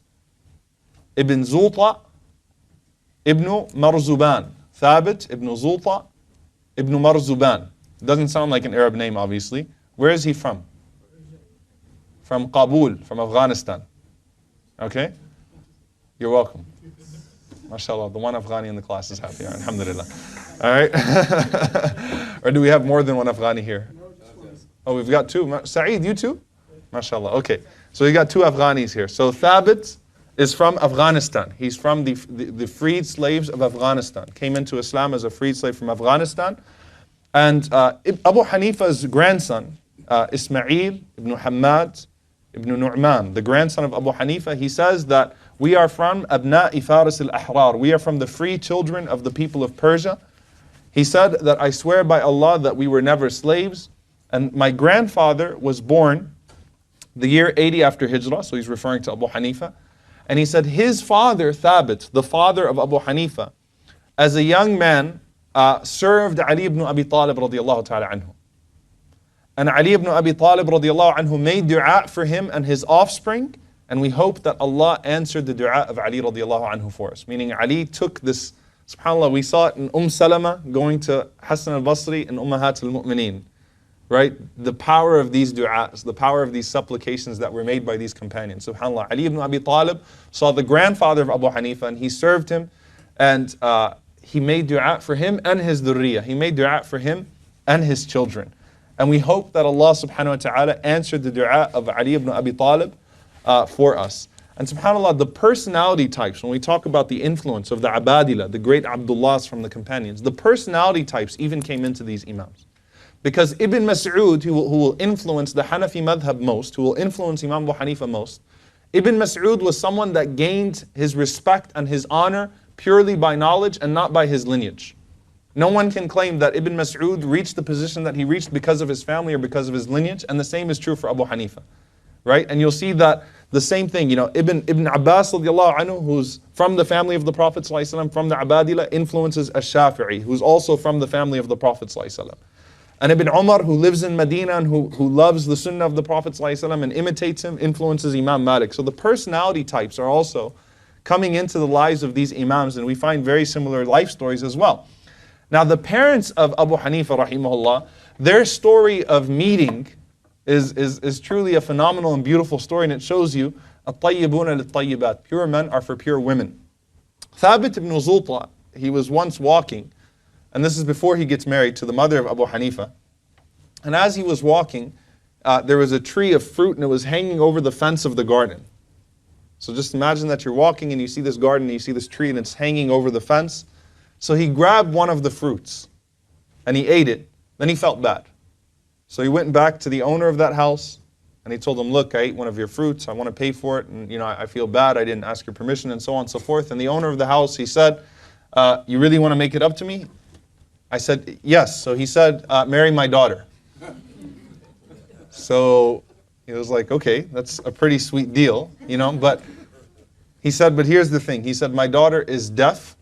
ibn Zulta ibn Marzuban. Thabit ibn Zulta ibn Marzuban. Doesn't sound like an Arab name, obviously. Where is he from? From Kabul, from Afghanistan. Okay? You're welcome. MashaAllah, the one Afghani in the class is happy. Alhamdulillah. All right? Or do we have more than one Afghani here? Oh, we've got 2. Saeed, you too? MashaAllah. Okay. So we got 2 Afghanis here. So Thabit is from Afghanistan. He's from the freed slaves of Afghanistan. Came into Islam as a freed slave from Afghanistan. And Abu Hanifa's grandson, Ismail ibn Hammad ibn Nu'man, the grandson of Abu Hanifa, he says that we are from Abna'i Faris al-Ahrar. We are from the free children of the people of Persia. He said that I swear by Allah that we were never slaves. And my grandfather was born the year 80 after Hijrah, so he's referring to Abu Hanifa. And he said his father, Thabit, the father of Abu Hanifa, as a young man, served Ali ibn Abi Talib radiallahu ta'ala anhu. And Ali ibn Abi Talib radiallahu anhu made dua for him and his offspring, and we hope that Allah answered the dua of Ali radiallahu anhu for us. Meaning Ali took this, subhanAllah, we saw it in Salama going to Hassan al-Basri and Ummahat al-Mu'mineen. Right? The power of these du'as, the power of these supplications that were made by these companions. SubhanAllah, Ali ibn Abi Talib saw the grandfather of Abu Hanifa and he served him, and he made du'a for him and his dhurriyyah. He made du'a for him and his children. And we hope that Allah subhanahu wa ta'ala answered the du'a of Ali ibn Abi Talib for us. And subhanAllah, the personality types, when we talk about the influence of the Abadila, the great Abdullahs from the companions, the personality types even came into these imams. Because Ibn Mas'ud, who will influence the Hanafi madhab most, who will influence Imam Abu Hanifa most, Ibn Mas'ud was someone that gained his respect and his honor purely by knowledge and not by his lineage. No one can claim that Ibn Mas'ud reached the position that he reached because of his family or because of his lineage, and the same is true for Abu Hanifa. right? And you'll see that the same thing, Ibn Abbas radiallahu anhu, who's from the family of the Prophet ﷺ, from the Abadila, influences Ash-Shafi'i, who's also from the family of the Prophet ﷺ. And Ibn Umar, who lives in Medina and who loves the Sunnah of the Prophet ﷺ and imitates him, influences Imam Malik. So the personality types are also coming into the lives of these Imams, and we find very similar life stories as well. Now the parents of Abu Hanifa rahimahullah, their story of meeting is truly a phenomenal and beautiful story, and it shows you at-tayyibuna lit-tayyibat, pure men are for pure women. Thabit ibn Zulta, he was once walking, and this is before he gets married, to the mother of Abu Hanifa. And as he was walking, there was a tree of fruit and it was hanging over the fence of the garden. So just imagine that you're walking and you see this garden and you see this tree and it's hanging over the fence. So he grabbed one of the fruits and he ate it. Then he felt bad. So he went back to the owner of that house and he told him, look, I ate one of your fruits, I want to pay for it, and I feel bad, I didn't ask your permission, and so on and so forth. And the owner of the house, he said, you really want to make it up to me? I said, yes. So he said, marry my daughter. So he was like, okay, that's a pretty sweet deal, but he said, but here's the thing. He said, my daughter is deaf,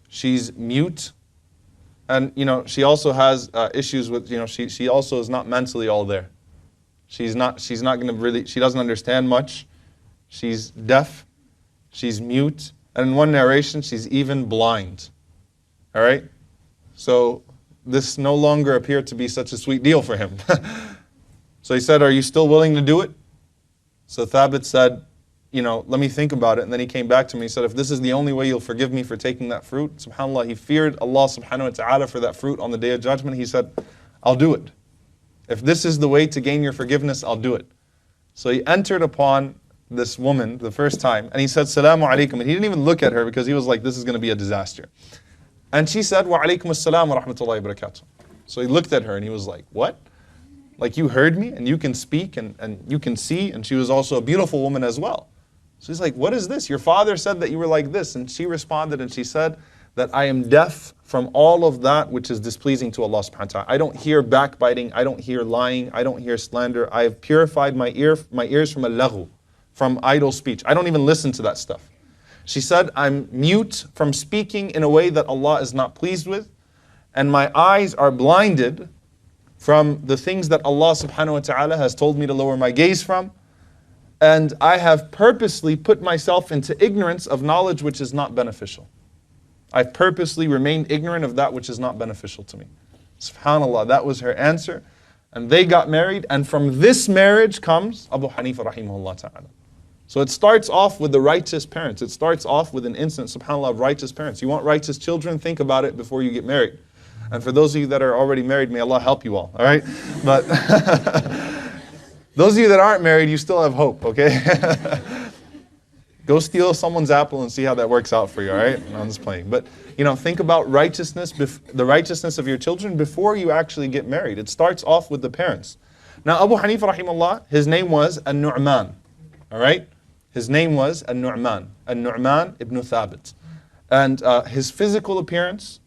she's mute, and she also has issues with, she also is not mentally all there. She's not going to really, she doesn't understand much. She's deaf, she's mute, and in one narration, she's even blind. All right? So this no longer appeared to be such a sweet deal for him. So he said, are you still willing to do it? So Thabit said, let me think about it. And then he came back to me and said, if this is the only way you'll forgive me for taking that fruit, subhanAllah, he feared Allah subhanahu wa ta'ala for that fruit on the Day of Judgment. He said, I'll do it. If this is the way to gain your forgiveness, I'll do it. So he entered upon this woman the first time and he said, Salamu alaikum. And he didn't even look at her because he was like, this is going to be a disaster. And she said, Wa alaikum assalam wa rahmatullahi wa barakatuh. So he looked at her and he was like, what? Like, you heard me and you can speak and you can see, and she was also a beautiful woman as well. So he's like, what is this? Your father said that you were like this. And she responded and she said that I am deaf from all of that which is displeasing to Allah subhanahu wa ta'ala. I don't hear backbiting, I don't hear lying, I don't hear slander. I have purified my ears from al-laghu, from idle speech. I don't even listen to that stuff. She said, I'm mute from speaking in a way that Allah is not pleased with, and my eyes are blinded from the things that Allah subhanahu wa ta'ala has told me to lower my gaze from, and I have purposely put myself into ignorance of knowledge which is not beneficial. I've purposely remained ignorant of that which is not beneficial to me. SubhanAllah, that was her answer. And they got married, and from this marriage comes Abu Hanifa rahimahullah ta'ala. So it starts off with the righteous parents. It starts off with an instance, subhanAllah, of righteous parents. You want righteous children? Think about it before you get married. And for those of you that are already married, may Allah help you all right? But those of you that aren't married, you still have hope, okay? Go steal someone's apple and see how that works out for you, all right? I'm just playing. But, think about righteousness, the righteousness of your children before you actually get married. It starts off with the parents. Now, Abu Hanifa rahimahullah, his name was An-Nu'man, all right? His name was An-Nu'man ibn Thabit. And his physical appearance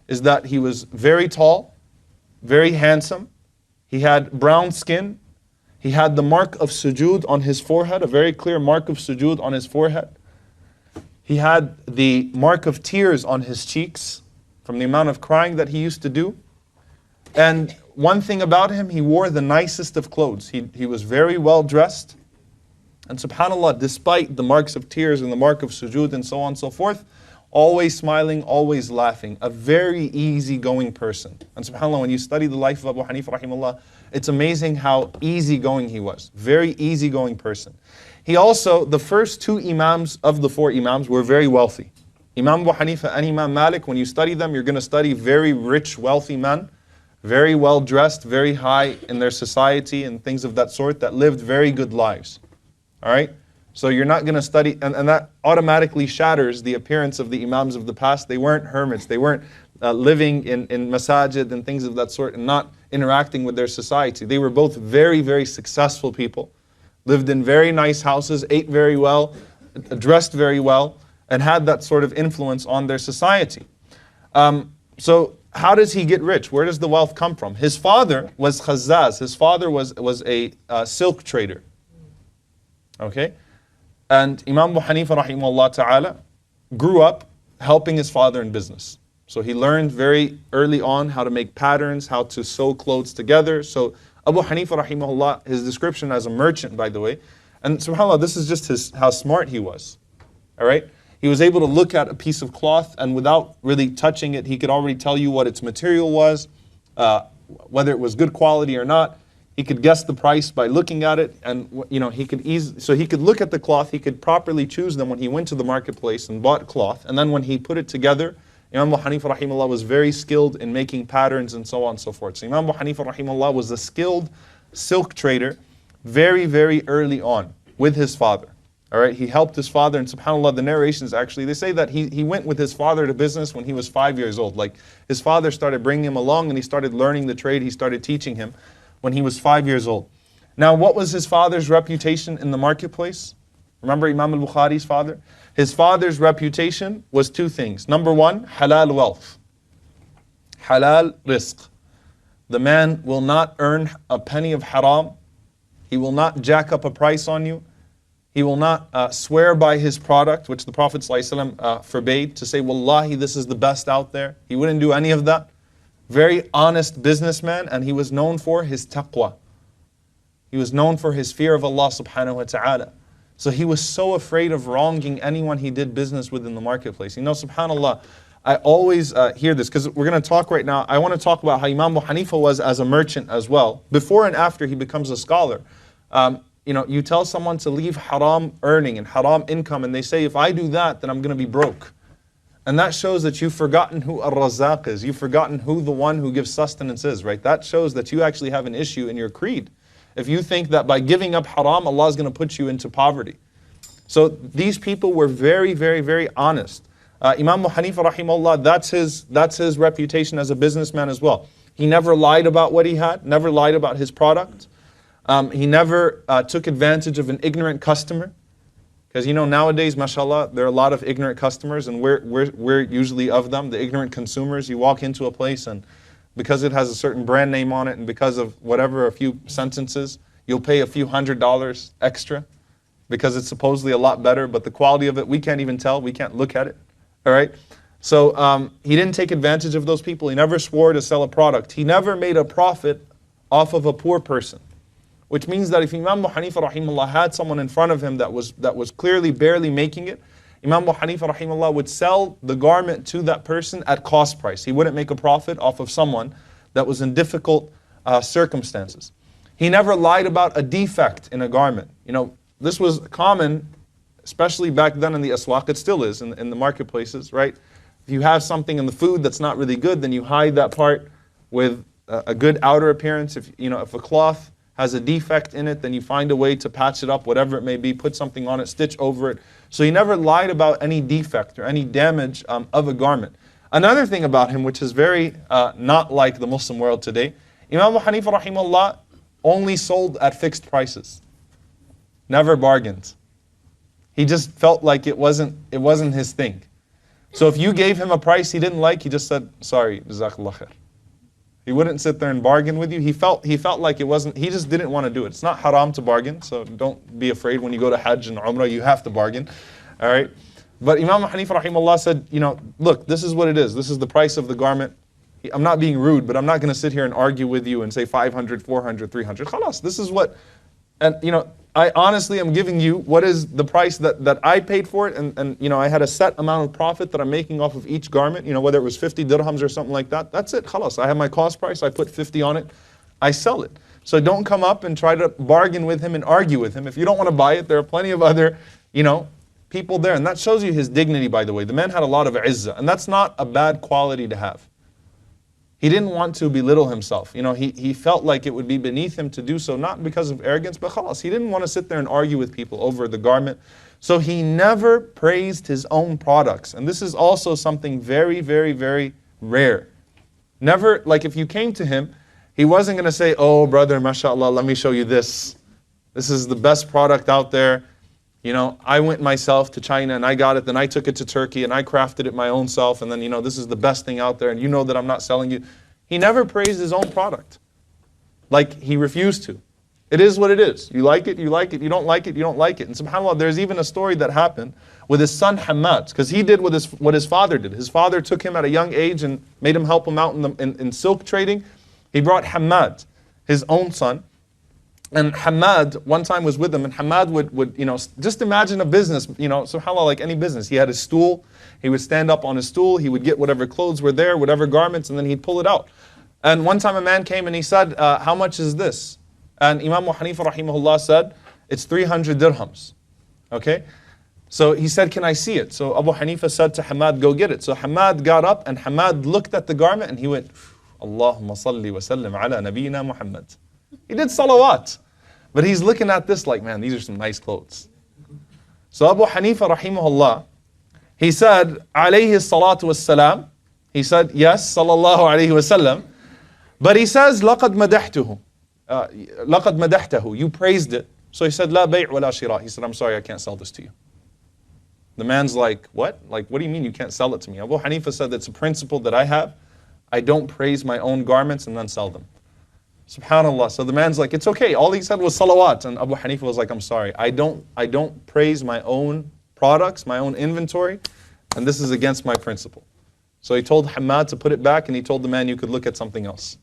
is that he was very tall, very handsome. He had brown skin. He had the mark of sujood on his forehead, a very clear mark of sujood on his forehead. He had the mark of tears on his cheeks from the amount of crying that he used to do. And one thing about him, he wore the nicest of clothes. He was very well dressed. And subhanAllah, despite the marks of tears and the mark of sujood and so on and so forth, always smiling, always laughing, a very easygoing person. And subhanAllah, when you study the life of Abu Hanifa rahimahullah, it's amazing how easygoing he was. Very easygoing person. He also, the first two Imams of the four Imams were very wealthy. Imam Abu Hanifa and Imam Malik, when you study them, you're going to study very rich, wealthy men, very well dressed, very high in their society and things of that sort, that lived very good lives. All right? So you're not going to study, and that automatically shatters the appearance of the Imams of the past. They weren't hermits. They weren't living in masajid and things of that sort and not interacting with their society. They were both very, very successful people, lived in very nice houses, ate very well, dressed very well, and had that sort of influence on their society. So how does he get rich? Where does the wealth come from? His father was Khazzaz. His father was a silk trader. Okay? And Imam Abu Hanifa rahimahullah ta'ala grew up helping his father in business. So he learned very early on how to make patterns, how to sew clothes together. So Abu Hanifa rahimahullah, his description as a merchant, by the way, and subhanAllah, this is just how smart he was. All right? He was able to look at a piece of cloth and without really touching it, he could already tell you what its material was, whether it was good quality or not. He could guess the price by looking at it, and he could look at the cloth, he could properly choose them when he went to the marketplace and bought cloth, and then when he put it together, Imam Abu Hanifa rahimahullah was very skilled in making patterns and so on and so forth. So Imam Abu Hanifa rahimahullah was a skilled silk trader very, very early on with his father. All right, he helped his father, and subhanAllah, the narrations actually, they say that he went with his father to business when he was 5 years old. Like his father started bringing him along and he started learning the trade, he started teaching him when he was 5 years old. Now, what was his father's reputation in the marketplace? Remember Imam al-Bukhari's father? His father's reputation was two things. Number one, halal wealth. Halal rizq. The man will not earn a penny of haram. He will not jack up a price on you. He will not swear by his product, which the Prophet ﷺ forbade, to say, Wallahi, this is the best out there. He wouldn't do any of that. Very honest businessman, and he was known for his taqwa. He was known for his fear of Allah subhanahu wa ta'ala. So he was so afraid of wronging anyone he did business with in the marketplace. You know, subhanAllah, I always hear this, because we're going to talk right now. I want to talk about how Imam Abu Hanifa was as a merchant as well. Before and after he becomes a scholar. You tell someone to leave haram earning and haram income, and they say, if I do that, then I'm going to be broke. And that shows that you've forgotten who Ar-Razzaq is. You've forgotten who the one who gives sustenance is, right? That shows that you actually have an issue in your creed. If you think that by giving up haram, Allah is going to put you into poverty. So these people were very, very, very honest. Imam Abu Hanifa rahimahullah, that's his reputation as a businessman as well. He never lied about what he had, never lied about his product. He never took advantage of an ignorant customer. Because nowadays, mashallah, there are a lot of ignorant customers, and we're usually of them, the ignorant consumers. You walk into a place, and because it has a certain brand name on it, and because of whatever, a few sentences, you'll pay a few $100s extra, because it's supposedly a lot better, but the quality of it, we can't even tell, we can't look at it, all right? So he didn't take advantage of those people. He never swore to sell a product. He never made a profit off of a poor person. Which means that if Imam Abu Hanifa rahimahullah had someone in front of him that was clearly barely making it, Imam Abu Hanifa rahimahullah would sell the garment to that person at cost price. He wouldn't make a profit off of someone that was in difficult circumstances. He never lied about a defect in a garment. This was common, especially back then in the aswaq. It still is in the marketplaces, right? If you have something in the food that's not really good, then you hide that part with a good outer appearance. If a cloth has a defect in it, then you find a way to patch it up, whatever it may be, put something on it, stitch over it. So he never lied about any defect or any damage of a garment. Another thing about him, which is very not like the Muslim world today, Imam Abu Hanifa rahimahullah only sold at fixed prices. Never bargained. He just felt like it wasn't his thing. So if you gave him a price he didn't like, he just said, sorry, jazakallah khair. He wouldn't sit there and bargain with you. He felt like it wasn't, he just didn't want to do it. It's not haram to bargain, so don't be afraid when you go to Hajj and Umrah, you have to bargain. All right? But Imam Abu Hanifa rahimahullah said, look, this is what it is. This is the price of the garment. I'm not being rude, but I'm not going to sit here and argue with you and say 500, 400, 300. Khalas, this is what, and I honestly am giving you what is the price that I paid for it, and I had a set amount of profit that I'm making off of each garment, whether it was 50 dirhams or something like that. That's it, khalas. I have my cost price, I put 50 on it, I sell it. So don't come up and try to bargain with him and argue with him. If you don't want to buy it, there are plenty of other, people there. And that shows you his dignity, by the way. The man had a lot of izzah, and that's not a bad quality to have. He didn't want to belittle himself. He felt like it would be beneath him to do so, not because of arrogance, but khalas. He didn't want to sit there and argue with people over the garment. So he never praised his own products. And this is also something very, very, very rare. Never, like if you came to him, he wasn't going to say, oh brother, mashallah, let me show you this. This is the best product out there. I went myself to China and I got it, then I took it to Turkey and I crafted it my own self, and then this is the best thing out there, and that I'm not selling you. He never praised his own product. Like he refused to. It is what it is. You like it, you like it. You don't like it, you don't like it. And subhanAllah, there's even a story that happened with his son Hamad, because he did what his father did. His father took him at a young age and made him help him out in silk trading. He brought Hamad, his own son. And Hamad one time was with him, and Hamad would just imagine a business, subhanAllah, like any business. He had his stool, he would stand up on his stool, he would get whatever clothes were there, whatever garments, and then he'd pull it out. And one time a man came and he said, how much is this? And Imam Abu Hanifa rahimahullah said, it's 300 dirhams. Okay? So he said, can I see it? So Abu Hanifa said to Hamad, go get it. So Hamad got up and Hamad looked at the garment and he went, Allahumma salli wa sallim ala nabiyyina Muhammad. He did salawat. But he's looking at this like, man, these are some nice clothes. So Abu Hanifa rahimahullah, he said, alayhi salatu wassalam. He said, yes, sallallahu alayhi wasallam. But he says, laqad madahtuhu. Laqad madahtahu. You praised it. So he said, la bay' wa la shira. He said, I'm sorry, I can't sell this to you. The man's like, what? Like, what do you mean you can't sell it to me? Abu Hanifa said, that's a principle that I have. I don't praise my own garments and then sell them. SubhanAllah. So the man's like, it's okay. All he said was salawat. And Abu Hanifa was like, I'm sorry. I don't praise my own products, my own inventory. And this is against my principle. So he told Hamad to put it back, and he told the man, you could look at something else.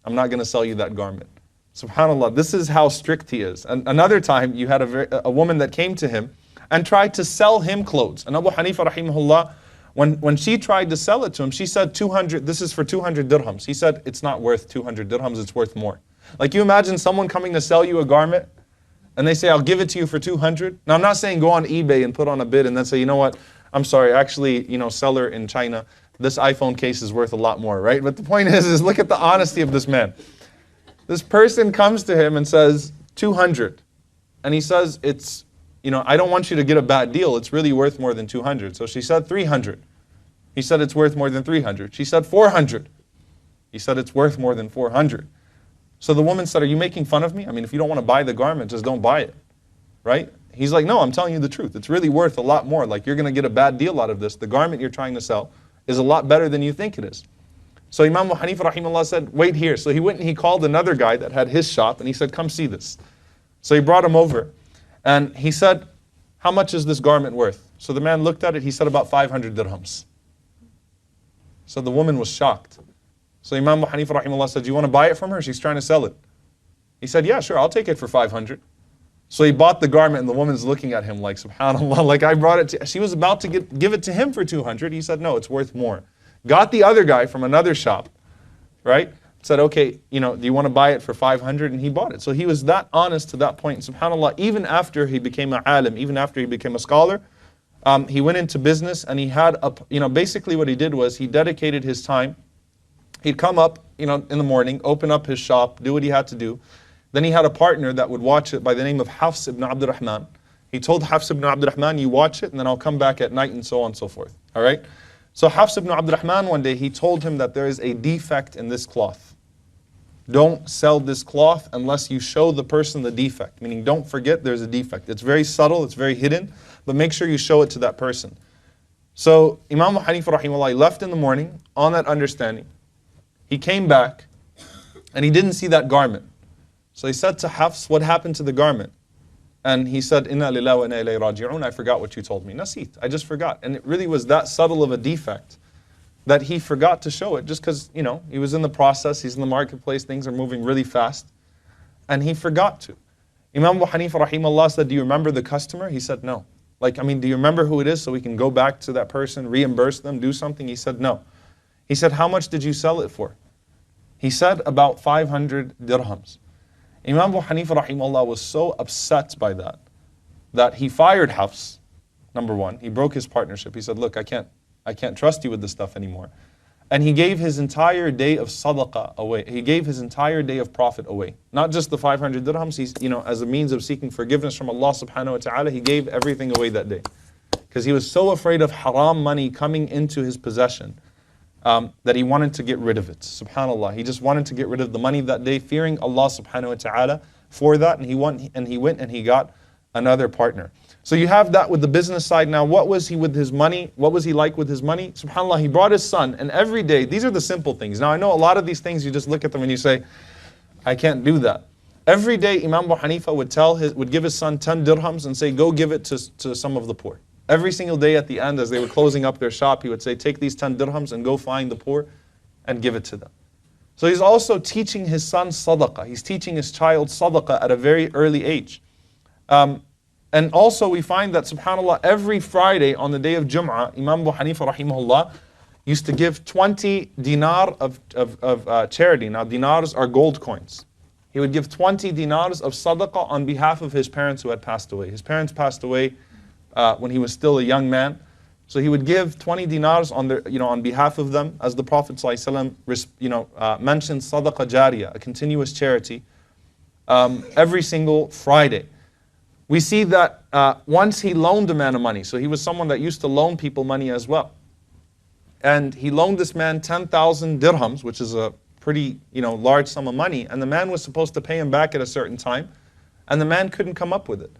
I'm not going to sell you that garment. SubhanAllah. This is how strict he is. And another time, you had a woman that came to him and tried to sell him clothes. And Abu Hanifa rahimahullah, when she tried to sell it to him, she said 200, this is for 200 dirhams. He said, it's not worth 200 dirhams, it's worth more. Like, you imagine someone coming to sell you a garment and they say, I'll give it to you for 200. Now, I'm not saying go on eBay and put on a bid and then say, you know what, I'm sorry, actually, seller in China, this iPhone case is worth a lot more, right? But the point is look at the honesty of this man. This person comes to him and says, 200. And he says, it's, I don't want you to get a bad deal. It's really worth more than 200. So she said 300. He said it's worth more than 300. She said 400. He said it's worth more than 400. So the woman said, are you making fun of me? I mean, if you don't want to buy the garment, just don't buy it, right? He's like, no, I'm telling you the truth. It's really worth a lot more. Like, you're going to get a bad deal out of this. The garment you're trying to sell is a lot better than you think it is. So Imam Abu Hanifa rahimahullah said, wait here. So he went and he called another guy that had his shop and he said, come see this. So he brought him over and he said, how much is this garment worth? So the man looked at it, he said about 500 dirhams. So the woman was shocked. So Imam Abu Hanifa rahimahullah said, do you want to buy it from her? She's trying to sell it. He said, yeah, sure, I'll take it for 500. So he bought the garment and the woman's looking at him like, subhanAllah, like I brought it to, she was about to give it to him for 200. He said, no, it's worth more. Got the other guy from another shop, right? Said, okay, do you want to buy it for 500? And he bought it. So he was that honest to that point. SubhanAllah, even after he became an alim, even after he became a scholar, he went into business and he had, basically what he did was he dedicated his time. He'd come up, in the morning, open up his shop, do what he had to do. Then he had a partner that would watch it by the name of Hafs ibn Abdurrahman. He told Hafs ibn Abdurrahman, you watch it and then I'll come back at night and so on and so forth. All right? So Hafs ibn Abdurrahman one day, he told him that there is a defect in this cloth. Don't sell this cloth unless you show the person the defect. Meaning, don't forget there's a defect. It's very subtle, it's very hidden, but make sure you show it to that person. So Imam Abu Hanifa rahimahullah left in the morning on that understanding. He came back and he didn't see that garment. So he said to Hafs, what happened to the garment? And he said, Inna lillahi wa inna ilayhi raji'un. I forgot what you told me. Naseet, I just forgot. And it really was that subtle of a defect that he forgot to show it just because, he was in the process, he's in the marketplace, things are moving really fast. And he forgot to. Imam Abu Hanifa rahimahullah said, do you remember the customer? He said, no. Do you remember who it is so we can go back to that person, reimburse them, do something? He said, no. He said, how much did you sell it for? He said, about 500 dirhams. Imam Abu Hanifa rahimahullah was so upset by that he fired Hafs, number one. He broke his partnership. He said, look, I can't trust you with this stuff anymore. And he gave his entire day of sadaqah away. He gave his entire day of profit away. Not just the 500 dirhams, he's, as a means of seeking forgiveness from Allah subhanahu wa ta'ala, he gave everything away that day. Because he was so afraid of haram money coming into his possession that he wanted to get rid of it. SubhanAllah. He just wanted to get rid of the money that day, fearing Allah subhanahu wa ta'ala for that. And he went and he got another partner. So you have that with the business side. Now, what was he with his money? What was he like with his money? SubhanAllah, he brought his son, and every day, these are the simple things. Now, I know a lot of these things, you just look at them and you say, I can't do that. Every day Imam Abu Hanifa would give his son 10 dirhams and say, go give it to some of the poor. Every single day at the end, as they were closing up their shop, he would say, take these 10 dirhams and go find the poor and give it to them. So he's also teaching his son sadaqah. He's teaching his child sadaqah at a very early age. And also we find that, subhanAllah, every Friday on the day of Jum'ah, Imam Abu Hanifa rahimahullah used to give 20 dinar of charity. Now dinars are gold coins. He would give 20 dinars of sadaqah on behalf of his parents who had passed away. His parents passed away when he was still a young man. So he would give 20 dinars on behalf of them, as the Prophet ﷺ mentioned sadaqah jariyah, a continuous charity, every single Friday. We see that once he loaned a man of money, so he was someone that used to loan people money as well. And he loaned this man 10,000 dirhams, which is a pretty large sum of money, and the man was supposed to pay him back at a certain time, and the man couldn't come up with it.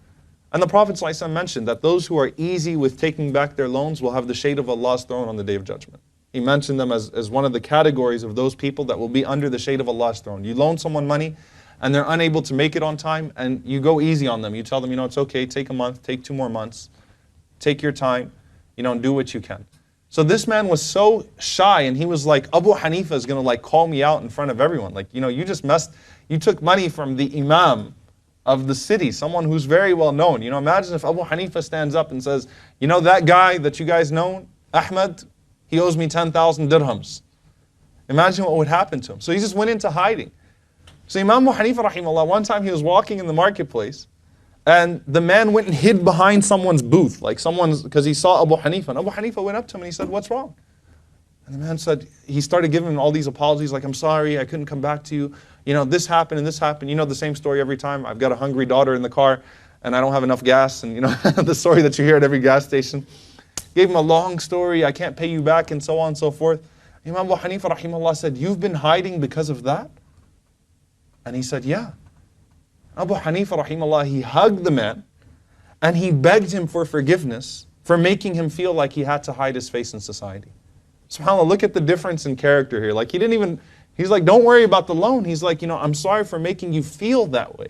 And the Prophet ﷺ mentioned that those who are easy with taking back their loans will have the shade of Allah's throne on the Day of Judgment. He mentioned them as one of the categories of those people that will be under the shade of Allah's throne. You loan someone money and they're unable to make it on time, and you go easy on them. You tell them, it's okay, take a month, take 2 more months, take your time, do what you can. So this man was so shy, and he was like, Abu Hanifa is going to call me out in front of everyone. You took money from the Imam of the city, someone who's very well known. Imagine if Abu Hanifa stands up and says, that guy that you guys know, Ahmed, he owes me 10,000 dirhams. Imagine what would happen to him. So he just went into hiding. So Imam Abu Hanifa rahimahullah, one time he was walking in the marketplace, and the man went and hid behind someone's booth, because he saw Abu Hanifa. And Abu Hanifa went up to him and he said, what's wrong? And the man said, he started giving him all these apologies, like, I'm sorry, I couldn't come back to you. This happened and this happened. The same story every time. I've got a hungry daughter in the car and I don't have enough gas. And the story that you hear at every gas station. Gave him a long story, I can't pay you back, and so on and so forth. Imam Abu Hanifa rahimahullah said, you've been hiding because of that? And he said, yeah. Abu Hanifa rahimahullah, he hugged the man and he begged him for forgiveness for making him feel like he had to hide his face in society. SubhanAllah, look at the difference in character here. He's like, don't worry about the loan. He's like, I'm sorry for making you feel that way.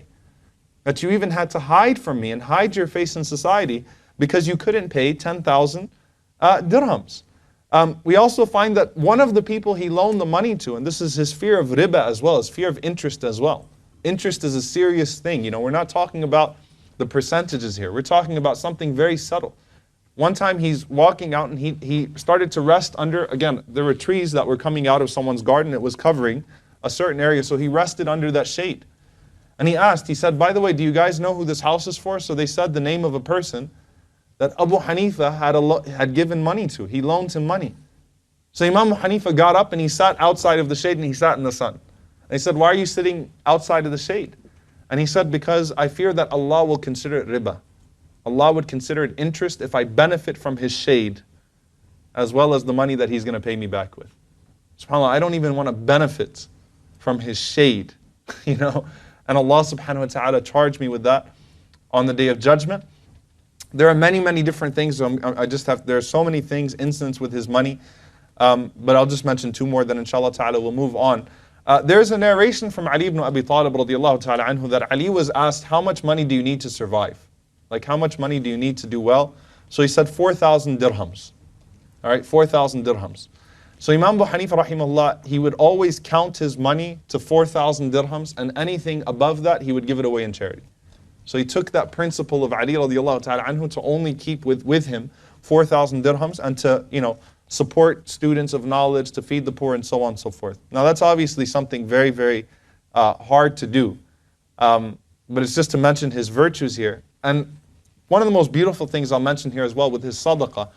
That you even had to hide from me and hide your face in society because you couldn't pay 10,000 dirhams. We also find that one of the people he loaned the money to, and this is his fear of riba as well, his fear of interest as well. Interest is a serious thing. We're not talking about the percentages here. We're talking about something very subtle. One time he's walking out and he started to rest under, again, there were trees that were coming out of someone's garden. It was covering a certain area, so he rested under that shade. And he said, by the way, do you guys know who this house is for? So they said the name of a person that Abu Hanifa had given money to. He loaned him money. So Imam Abu Hanifa got up and he sat outside of the shade and he sat in the sun. And he said, why are you sitting outside of the shade? And he said, because I fear that Allah will consider it riba. Allah would consider it interest if I benefit from His shade as well as the money that He's going to pay me back with. SubhanAllah, I don't even want to benefit from His shade, And Allah subhanahu wa ta'ala charged me with that on the Day of Judgment. There are many, many different things. There are so many things, incidents with his money. But I'll just mention 2 more, then inshallah ta'ala we'll move on. There's a narration from Ali ibn Abi Talib radiallahu ta'ala anhu that Ali was asked, how much money do you need to survive? How much money do you need to do well? So he said 4,000 dirhams. All right, 4,000 dirhams. So Imam Abu Hanifa rahimahullah, he would always count his money to 4,000 dirhams, and anything above that, he would give it away in charity. So he took that principle of Ali radiallahu ta'ala anhu to only keep with him 4,000 dirhams and to, support students of knowledge, to feed the poor, and so on and so forth. Now that's obviously something very, very hard to do. But it's just to mention his virtues here. And one of the most beautiful things I'll mention here as well with his sadaqah,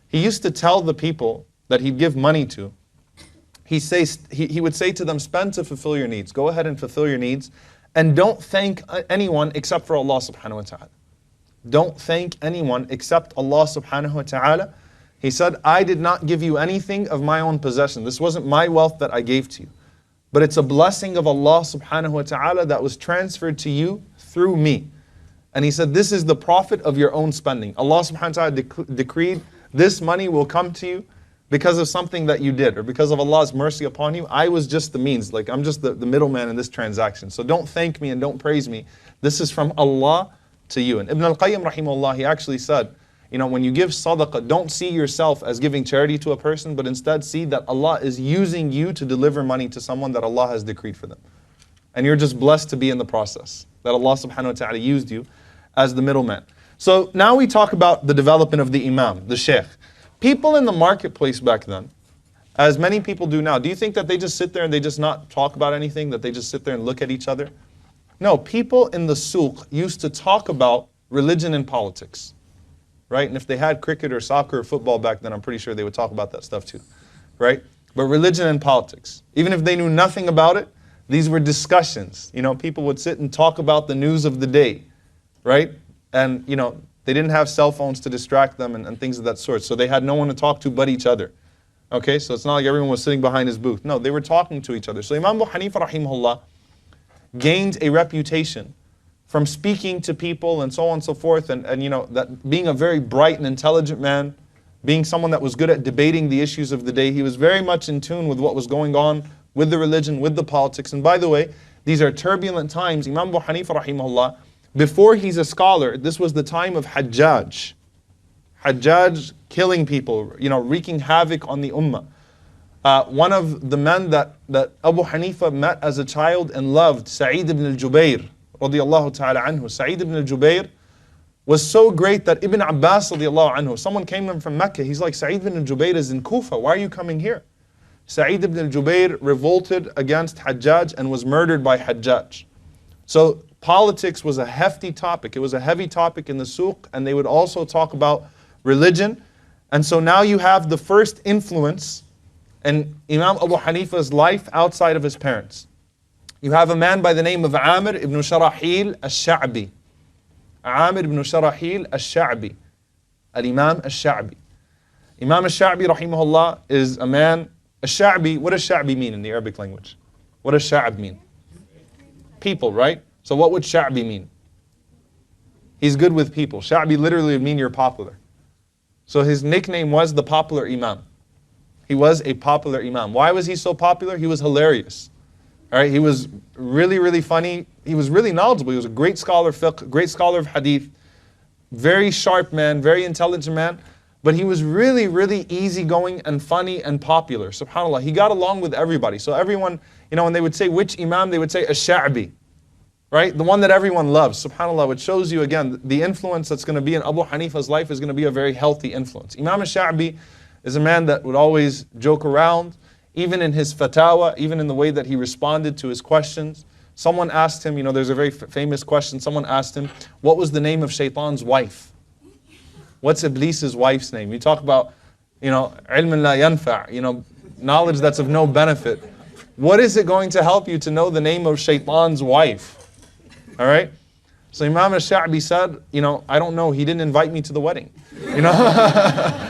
he used to tell the people that he'd give money to, he would say to them, spend to fulfill your needs. Go ahead and fulfill your needs. And don't thank anyone except for Allah subhanahu wa ta'ala. Don't thank anyone except Allah subhanahu wa ta'ala. He said, I did not give you anything of my own possession. This wasn't my wealth that I gave to you. But it's a blessing of Allah subhanahu wa ta'ala that was transferred to you through me. And he said, this is the profit of your own spending. Allah subhanahu wa ta'ala decreed, this money will come to you. because of something that you did or because of Allah's mercy upon you. I was just the means. Like, I'm just the middleman in this transaction. So don't thank me and don't praise me. This is from Allah to you. And Ibn al-Qayyim rahimahullah, he actually said, you know, when you give sadaqah, don't see yourself as giving charity to a person, but instead see that Allah is using you to deliver money to someone that Allah has decreed for them. And you're just blessed to be in the process, that Allah subhanahu wa ta'ala used you as the middleman. So now we talk about the development of the imam, the sheikh. People in the marketplace back then, as many people do now, do you think that they just sit there and they just not talk about anything, that they just sit there and look at each other? No, people in the suq used to talk about religion and politics. Right? And if they had cricket or soccer or football back then, I'm pretty sure they would talk about that stuff too. Right? But religion and politics, even if they knew nothing about it, these were discussions. You know, people would sit and talk about the news of the day. Right? And, you know, they didn't have cell phones to distract them and things of that sort. So they had no one to talk to but each other. Okay? So it's not like everyone was sitting behind his booth. No, they were talking to each other. So Imam Abu Hanifa rahimahullah gained a reputation from speaking to people and so on and so forth, and you know, that being a very bright and intelligent man, being someone that was good at debating the issues of the day, he was very much in tune with what was going on with the religion, with the politics. And by the way, these are turbulent times. Imam Abu Hanifa rahimahullah, before he's a scholar, this was the time of Hajjaj. Hajjaj killing people, you know, wreaking havoc on the ummah. One of the men that Abu Hanifa met as a child and loved, Sa'id ibn al-Jubayr, radiyallahu ta'ala anhu. Sa'id ibn al-Jubayr was so great that Ibn Abbas radiyallahu anhu, someone came in from Mecca, he's like, Sa'id ibn al-Jubayr is in Kufa, why are you coming here? Sa'id ibn al-Jubayr revolted against Hajjaj and was murdered by Hajjaj. So politics was a hefty topic, it was a heavy topic in the suq, and they would also talk about religion. And so now you have the first influence in Imam Abu Hanifa's life outside of his parents. You have a man by the name of Amir ibn Sharahil al-Sha'bi. Amir ibn Sharahil al-Sha'bi. Al-Imam al-Sha'bi. Imam al-Sha'bi rahimahullah is a man. Al-Sha'bi, what does Sha'bi mean in the Arabic language? What does Sha'b mean? People, right? So what would Sha'bi mean? He's good with people. Sha'bi literally would mean you're popular. So his nickname was the popular Imam. He was a popular Imam. Why was he so popular? He was hilarious. All right, he was really, really funny. He was really knowledgeable. He was a great scholar of fiqh, great scholar of hadith, very sharp man, very intelligent man. But he was really, really easygoing and funny and popular. SubhanAllah, he got along with everybody. So everyone, you know, when they would say which Imam, they would say Ash-Sha'bi, right? The one that everyone loves. SubhanAllah, which shows you again, the influence that's going to be in Abu Hanifa's life is going to be a very healthy influence. Imam Ash-Sha'bi is a man that would always joke around, even in his fatawa, even in the way that he responded to his questions. Someone asked him, you know, there's a very famous question. Someone asked him, what was the name of Shaitan's wife? What's Iblis's wife's name? You talk about, you know, ilm la yanfa', you know, knowledge that's of no benefit. What is it going to help you to know the name of Shaitan's wife? All right? So Imam al-Sha'bi said, you know, I don't know, he didn't invite me to the wedding. You know?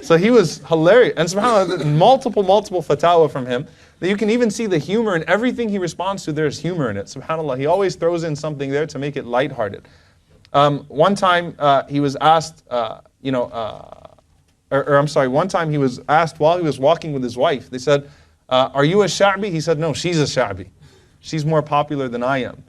So he was hilarious. And subhanAllah, multiple fatwa from him. That you can even see the humor in everything he responds to, there's humor in it. SubhanAllah, he always throws in something there to make it lighthearted. One time he was asked, one time he was asked while he was walking with his wife, they said, are you a Sha'bi? He said, no, she's a Sha'bi. She's more popular than I am,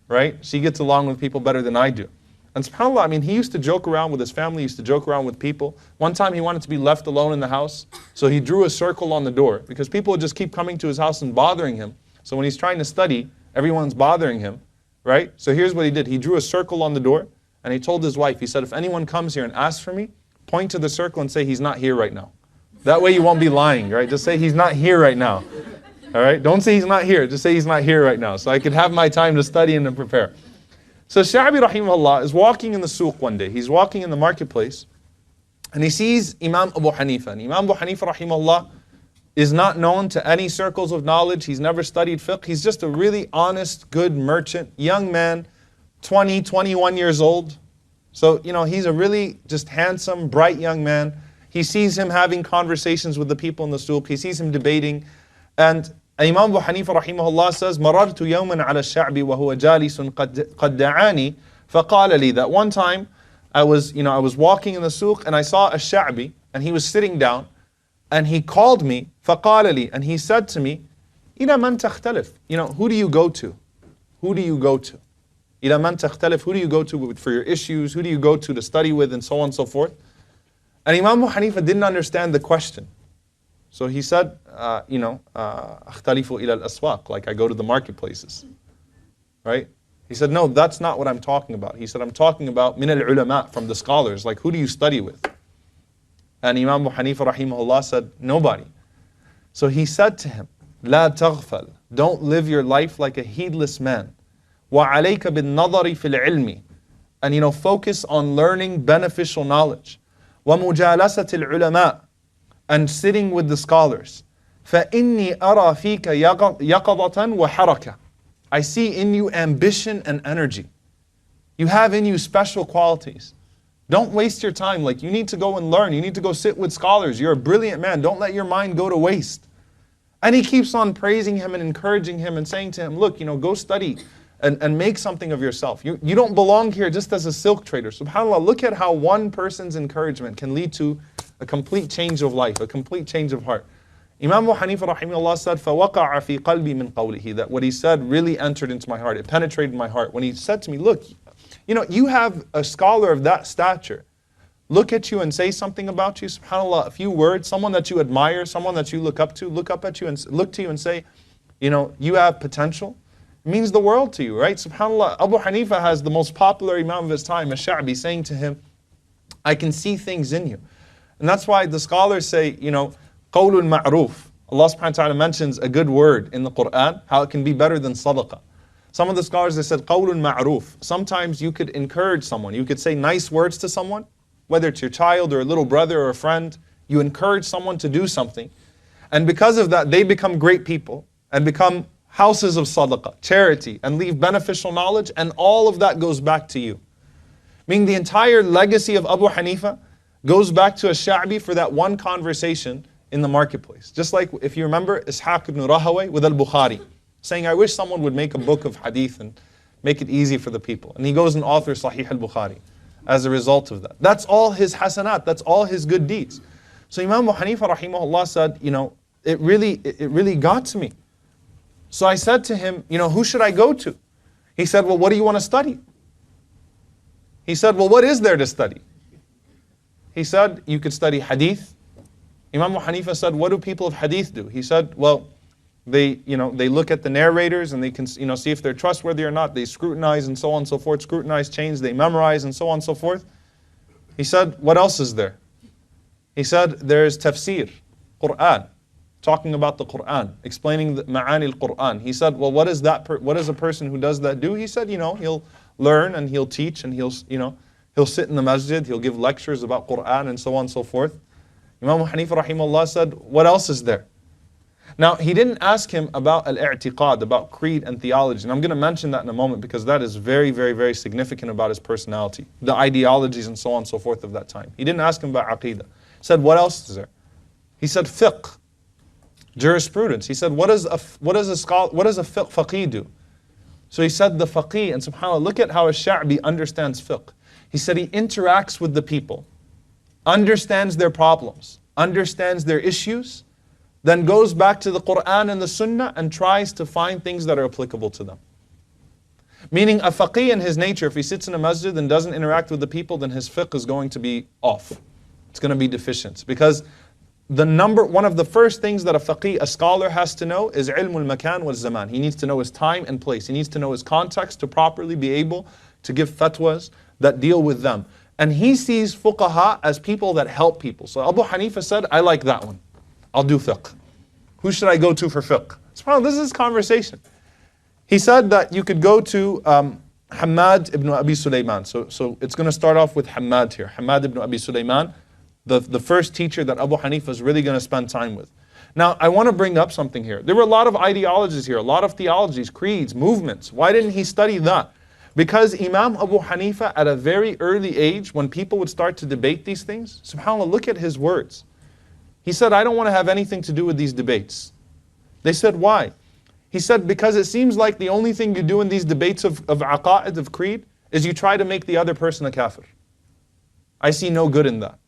right? She gets along with people better than I do. And subhanAllah, I mean, he used to joke around with his family, he used to joke around with people. One time he wanted to be left alone in the house, so he drew a circle on the door because people would just keep coming to his house and bothering him. So when he's trying to study, everyone's bothering him, right? So here's what he did. He drew a circle on the door and he told his wife, he said, if anyone comes here and asks for me, point to the circle and say he's not here right now. That way you won't be lying, right? Just say he's not here right now. All right? Don't say he's not here, just say he's not here right now so I can have my time to study and to prepare. So Sha'bi rahimahullah is walking in the suq one day. He's walking in the marketplace and he sees Imam Abu Hanifa. And Imam Abu Hanifa rahimahullah is not known to any circles of knowledge. He's never studied fiqh. He's just a really honest, good merchant, young man, 20, 21 years old. So, you know, he's a really just handsome, bright young man. He sees him having conversations with the people in the suq. He sees him debating. And Imam Abu Hanifa rahimahullah says, مَرَرْتُ يَوْمًا عَلَى الشَّعْبِ وَهُوَ جَالِسٌ قَدْ دَعَانِي فَقَالَ لِي. That one time, I was walking in the suq and I saw a Sha'bi, and he was sitting down, and he called me, فَقَالَ لِي, and he said to me, إِلَى مَنْ تَخْتَلِفْ, who do you go to? Who do you go to? إِلَى مَنْ تَخْتَلِفْ, who do you go to for your issues? Who do you go to study with, and so on and so forth? And Imam Abu Hanifa didn't understand the question. So he said, أَخْتَلِفُ إِلَى الْأَسْوَاقِ, like I go to the marketplaces. Right? He said, no, that's not what I'm talking about. He said, I'm talking about min al-ulama, from the scholars. Like, who do you study with? And Imam Abu Hanifa rahimahullah said, nobody. So he said to him, لا تغفل, don't live your life like a heedless man. وعليك بالنظر في العلم, and focus on learning beneficial knowledge. ومجالسة العلماء, and sitting with the scholars. فإني أرى فيك يقظة وحركة. I see in you ambition and energy. You have in you special qualities. Don't waste your time. Like, you need to go and learn. You need to go sit with scholars. You're a brilliant man. Don't let your mind go to waste. And he keeps on praising him and encouraging him and saying to him, look, go study and make something of yourself. You don't belong here just as a silk trader. SubhanAllah, look at how one person's encouragement can lead to a complete change of life, a complete change of heart. Imam Abu Hanifa rahimahullah said, فَوَقَعَ فِي قَلْبِي مِنْ قَوْلِهِ, that what he said really entered into my heart. It penetrated my heart. When he said to me, look, you have a scholar of that stature look at you and say something about you, subhanAllah, a few words, someone that you admire, someone that you look up at you and look to you and say, you have potential. It means the world to you, right? SubhanAllah, Abu Hanifa has the most popular imam of his time, Ash-Sha'bi, saying to him, I can see things in you. And that's why the scholars say, qawlun ma'roof. Allah subhanahu wa ta'ala mentions a good word in the Quran, how it can be better than sadaqah. Some of the scholars, they said, qawlun ma'roof. Sometimes you could encourage someone. You could say nice words to someone, whether it's your child or a little brother or a friend. You encourage someone to do something. And because of that, they become great people and become houses of sadaqah, charity, and leave beneficial knowledge, and all of that goes back to you. Meaning the entire legacy of Abu Hanifa goes back to Ash-Sha'bi for that one conversation in the marketplace. Just like, if you remember, Ishaq ibn Rahaway with al-Bukhari, saying, I wish someone would make a book of hadith and make it easy for the people. And he goes and authors Sahih al-Bukhari as a result of that. That's all his hasanat, that's all his good deeds. So Imam Abu Hanifa rahimahullah said, it really got to me. So I said to him, who should I go to? He said, well, what do you want to study? He said, well, what is there to study? He said, you could study hadith. Imam Abu Hanifa said, what do people of hadith do? He said, well, they look at the narrators and they can, see if they're trustworthy or not. They scrutinize and so on and so forth, scrutinize chains, they memorize and so on and so forth. He said, what else is there? He said, there's tafsir, Quran, talking about the Quran, explaining the ma'ani al-Quran. He said, well, what does a person who does that do? He said, he'll learn and he'll teach and he'll sit in the masjid, he'll give lectures about Quran and so on and so forth. Imam Abu Hanifa rahimahullah said, what else is there? Now, he didn't ask him about al-i'tiqad, about creed and theology. And I'm going to mention that in a moment because that is very, very, very significant about his personality. The ideologies and so on and so forth of that time. He didn't ask him about aqidah. He said, what else is there? He said, fiqh, jurisprudence. He said, what does a faqih do? So he said, the faqih, and subhanAllah, look at how Ash-Sha'bi understands fiqh. He said he interacts with the people, understands their problems, understands their issues, then goes back to the Quran and the Sunnah and tries to find things that are applicable to them. Meaning a faqih in his nature, if he sits in a masjid and doesn't interact with the people, then his fiqh is going to be off. It's going to be deficient. Because one of the first things that a faqih, a scholar, has to know is ilmul makan wal zaman. He needs to know his time and place. He needs to know his context to properly be able to give fatwas that deal with them. And he sees fuqaha as people that help people. So Abu Hanifa said, I like that one. I'll do fiqh. Who should I go to for fiqh? This is his conversation. He said that you could go to Hamad ibn Abi Suleiman. So it's going to start off with Hamad here. Hamad ibn Abi Suleiman, the first teacher that Abu Hanifa is really going to spend time with. Now, I want to bring up something here. There were a lot of ideologies here, a lot of theologies, creeds, movements. Why didn't he study that? Because Imam Abu Hanifa, at a very early age, when people would start to debate these things, subhanAllah, look at his words. He said, I don't want to have anything to do with these debates. They said, why? He said, because it seems like the only thing you do in these debates of aqa'id, of creed, is you try to make the other person a kafir. I see no good in that.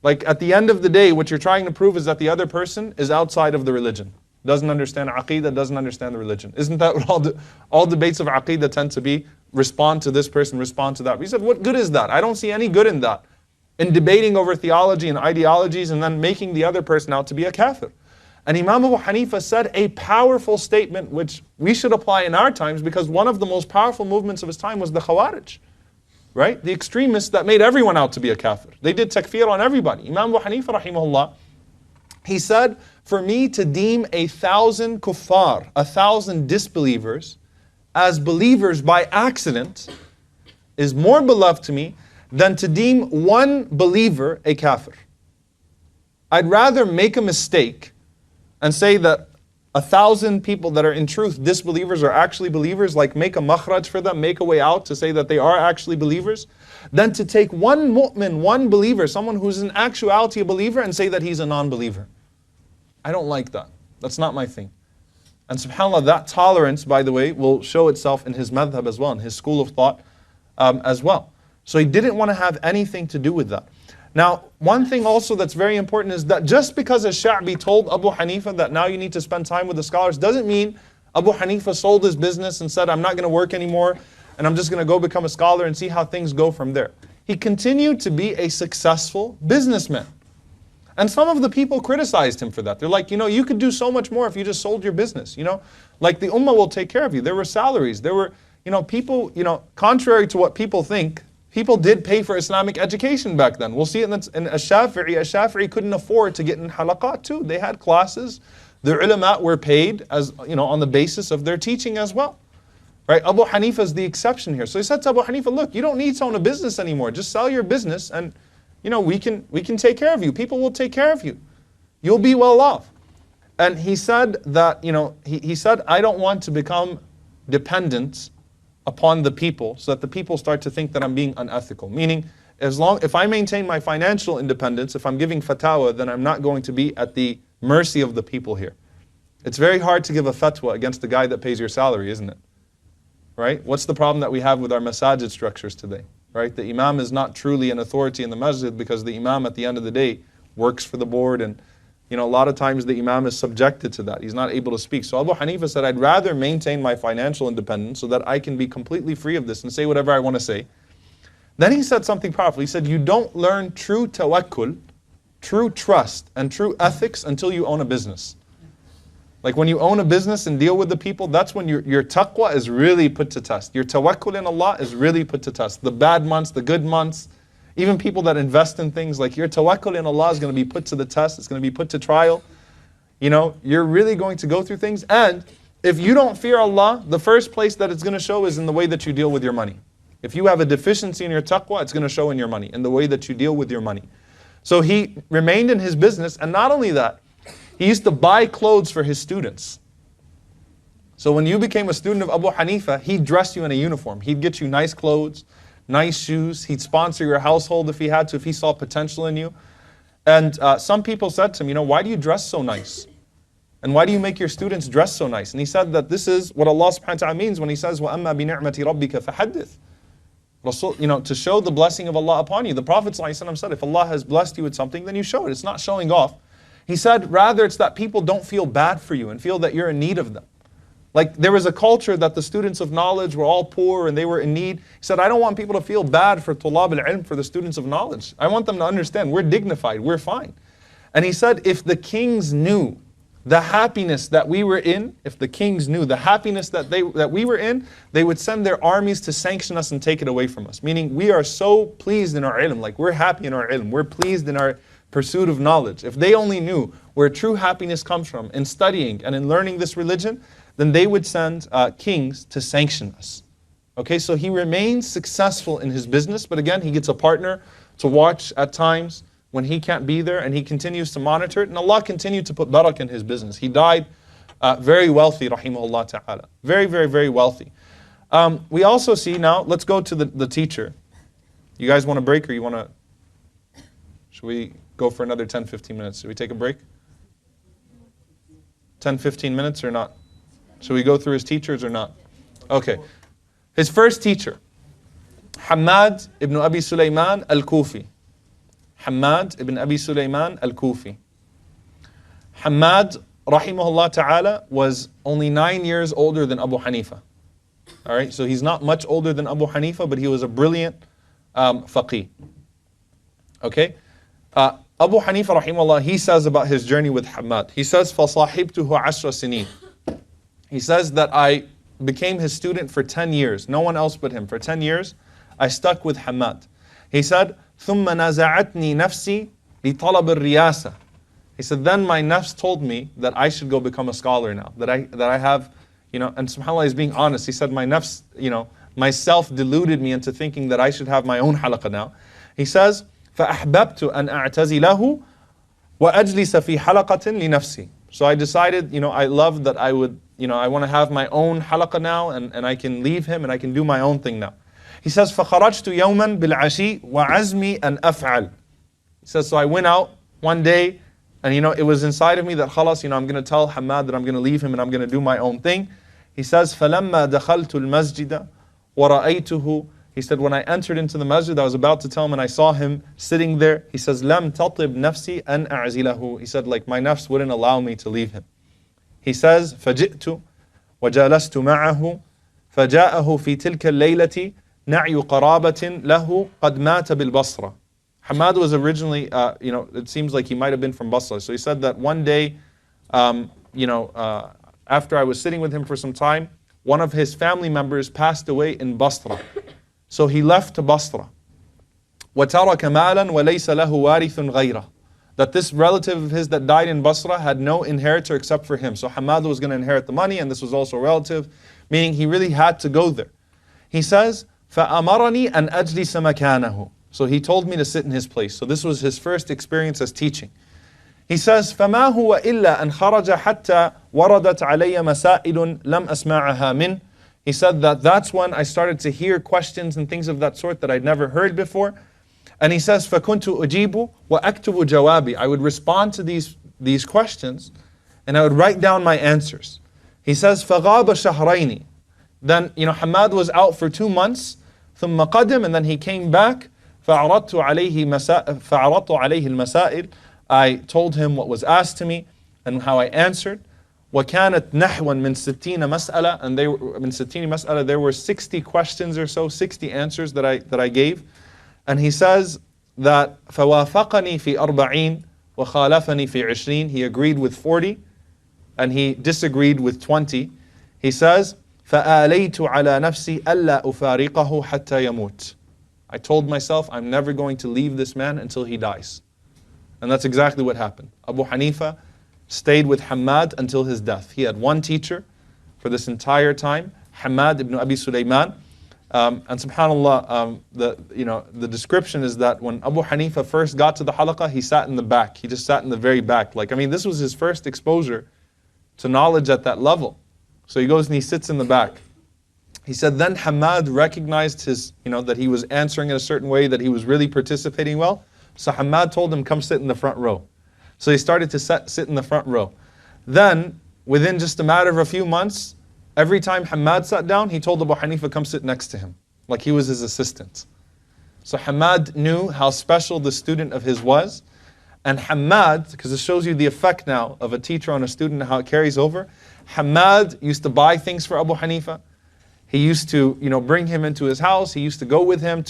Like at the end of the day, what you're trying to prove is that the other person is outside of the religion. Doesn't understand aqeedah, doesn't understand the religion. Isn't that what all debates of aqeedah tend to be? Respond to this person, respond to that. We said, what good is that? I don't see any good in that. In debating over theology and ideologies and then making the other person out to be a kafir. And Imam Abu Hanifa said a powerful statement which we should apply in our times, because one of the most powerful movements of his time was the Khawarij. Right? The extremists that made everyone out to be a kafir. They did takfir on everybody. Imam Abu Hanifa rahimahullah, he said, for me to deem 1,000 kuffar, 1,000 disbelievers, as believers by accident is more beloved to me than to deem one believer a kafir. I'd rather make a mistake and say that 1,000 people that are in truth disbelievers are actually believers, like make a makhraj for them, make a way out to say that they are actually believers, than to take one mu'min, one believer, someone who's in actuality a believer, and say that he's a non-believer. I don't like that. That's not my thing. And subhanAllah, that tolerance, by the way, will show itself in his madhab as well, in his school of thought as well. So he didn't want to have anything to do with that. Now, one thing also that's very important is that just because a Sha'bi told Abu Hanifa that now you need to spend time with the scholars, doesn't mean Abu Hanifa sold his business and said, I'm not going to work anymore, and I'm just going to go become a scholar and see how things go from there. He continued to be a successful businessman. And some of the people criticized him for that. They're like, you could do so much more if you just sold your business. Like the ummah will take care of you. There were salaries. There were, people, contrary to what people think, people did pay for Islamic education back then. We'll see it in Ash-Shafi'i. Ash-Shafi'i couldn't afford to get in halaqat too. They had classes. The ulama were paid as, on the basis of their teaching as well. Right? Abu Hanifa is the exception here. So he said to Abu Hanifa, look, you don't need to own a business anymore. Just sell your business and we can take care of you. People will take care of you. You'll be well off. And he said that, he said, I don't want to become dependent upon the people so that the people start to think that I'm being unethical. Meaning, if I maintain my financial independence, if I'm giving fatwa, then I'm not going to be at the mercy of the people here. It's very hard to give a fatwa against the guy that pays your salary, isn't it? Right? What's the problem that we have with our masajid structures today? Right? The imam is not truly an authority in the masjid because the imam at the end of the day works for the board, and a lot of times the imam is subjected to that. He's not able to speak. So Abu Hanifa said, I'd rather maintain my financial independence so that I can be completely free of this and say whatever I want to say. Then he said something powerful. He said, you don't learn true tawakkul, true trust, and true ethics until you own a business. Like when you own a business and deal with the people, that's when your taqwa is really put to test. Your tawakkul in Allah is really put to test. The bad months, the good months, even people that invest in things, like your tawakkul in Allah is going to be put to the test. It's going to be put to trial. You're really going to go through things. And if you don't fear Allah, the first place that it's going to show is in the way that you deal with your money. If you have a deficiency in your taqwa, it's going to show in your money, in the way that you deal with your money. So he remained in his business, and not only that, he used to buy clothes for his students. So when you became a student of Abu Hanifa, he'd dress you in a uniform. He'd get you nice clothes, nice shoes. He'd sponsor your household if he had to, if he saw potential in you. And some people said to him, why do you dress so nice? And why do you make your students dress so nice? And he said that this is what Allah subhanahu wa ta'ala means when he says, وَأَمَّا بِنِعْمَةِ رَبِّكَ فَحَدِّثْ. Rasul, to show the blessing of Allah upon you. The Prophet ﷺ said, if Allah has blessed you with something, then you show it. It's not showing off. He said, rather it's that people don't feel bad for you and feel that you're in need of them. Like there was a culture that the students of knowledge were all poor and they were in need. He said, I don't want people to feel bad for tulab al-ilm, for the students of knowledge. I want them to understand we're dignified, we're fine. And he said, if the kings knew the happiness that we were in, if the kings knew the happiness that we were in, they would send their armies to sanction us and take it away from us. Meaning we are so pleased in our ilm, like we're happy in our ilm, we're pleased in our pursuit of knowledge. If they only knew where true happiness comes from in studying and in learning this religion, then they would send kings to sanction us. Okay, so he remains successful in his business, but again, he gets a partner to watch at times when he can't be there, and he continues to monitor it, and Allah continued to put barakah in his business. He died very wealthy, rahimahullah ta'ala. Very, very, very wealthy. We also see now, let's go to the teacher. You guys want a break, or you want to, should we go for another 10, 15 minutes? Should we take a break? 10, 15 minutes or not? Should we go through his teachers or not? Okay. His first teacher, Hamad ibn Abi Suleiman al-Kufi. Hamad ibn Abi Suleiman al-Kufi. Hamad, rahimahullah ta'ala, was only 9 years older than Abu Hanifa. All right, so he's not much older than Abu Hanifa, but he was a brilliant faqih. Okay? Abu Hanifa, rahimahullah, he says about his journey with Hamad. He says, فَصَاحِبْتُهُ عَشْرَ سِنِينَ. He says that I became his student for 10 years. No one else but him. For 10 years, I stuck with Hamad. He said, ثُمَّ نَزَعَتْنِي نَفْسِي لِطَلَبِ الرِّيَاسَةِ. He said, then my nafs told me that I should go become a scholar now. That I have, and subhanAllah, he's being honest. He said, my nafs, myself deluded me into thinking that I should have my own halaqah now. He says, فَأَحْبَبْتُ أَنْ أَعْتَزِلَهُ وَأَجْلِسَ فِي حَلَقَةٍ لِنَفْسِي. So I decided, I love that I would, I want to have my own halaqah now, and I can leave him and I can do my own thing now. He says, فَخَرَجْتُ يَوْمًا بِالْعَشِي وَعَزْمِي أَنْ أَفْعَلْ. He says, so I went out one day, and it was inside of me that khalas, I'm going to tell Hamad that I'm going to leave him and I'm going to do my own thing. He says, فَلَمَّا دَخَلْتُ الْمَسْجِدَ وَرَأَيْتُهُ. He said, when I entered into the masjid, I was about to tell him and I saw him sitting there. He says, لَمْ تَطِبْ نَفْسِي أَنْ أَعْزِلَهُ. He said, like my nafs wouldn't allow me to leave him. He says, فَجِئْتُ وَجَالَسْتُ مَعَهُ فَجَاءَهُ فِي تِلْكَ اللَّيْلَةِ نَعْيُ قَرَابَةٍ لَهُ قَدْ مَاتَ بِالْبَصْرَةِ. Hamad was originally, it seems like he might have been from Basra. So he said that one day, after I was sitting with him for some time, one of his family members passed away in Basra. So he left to Basra. وَتَرَكَ مَالًا وَلَيْسَ لَهُ وَارِثٌ غَيْرَهُ. That this relative of his that died in Basra had no inheritor except for him. So Hamad was going to inherit the money, and this was also a relative, meaning he really had to go there. He says, فَأَمَرَنِي أَنْ أَجْلِسَ مَكَانَهُ. So he told me to sit in his place. So this was his first experience as teaching. He says, فَمَا هُوَ إِلَّا أَنْ خَرَجَ حَتَّى وَرَدَتْ عَلَيَّ مَسَائِلٌ لَمْ أَسْمَعَهَا مِنْ. He said that's when I started to hear questions and things of that sort that I'd never heard before. And he says, فَكُنْتُ أُجِيبُ وَأَكْتُبُ جَوَابِي. I would respond to these questions and I would write down my answers. He says, فَغَابَ شَهْرَيْنِ. Then, Hamad was out for 2 months. ثُمَّ قَدِمْ. And then he came back. فَعَرَضْتُ عَلَيْهِ الْمَسَائِلِ. I told him what was asked to me and how I answered. وَكَانَتْ نَحْوًا مِنْ سِتِّينَ مَسْأَلَةً. And they were, مِنْ سِتِّينِ مَسْأَلَةً, there were 60 questions or so, 60 answers that I gave. And he says that فَوَافَقَنِي فِي 40 وَخَالَفَنِي فِي 20. He agreed with 40 and he disagreed with 20. He says, فَآلَيْتُ عَلَى نَفْسِي أَلَّا أُفَارِقَهُ حَتَّى يَمُوتْ. I told myself I'm never going to leave this man until he dies. And that's exactly what happened. Abu Hanifa stayed with Hamad until his death. He had one teacher for this entire time, Hamad ibn Abi Suleiman. And subhanAllah, the description is that when Abu Hanifa first got to the halaqah, he sat in the back. He just sat in the very back. This was his first exposure to knowledge at that level. So he goes and he sits in the back. He said then Hamad recognized that he was answering in a certain way, that he was really participating well. So Hamad told him, come sit in the front row. So he started to sit in the front row. Then, within just a matter of a few months, every time Hamad sat down, he told Abu Hanifa, come sit next to him, like he was his assistant. So Hamad knew how special the student of his was. And Hamad, because it shows you the effect now of a teacher on a student and how it carries over, Hamad used to buy things for Abu Hanifa. He used to, bring him into his house. He used to go with him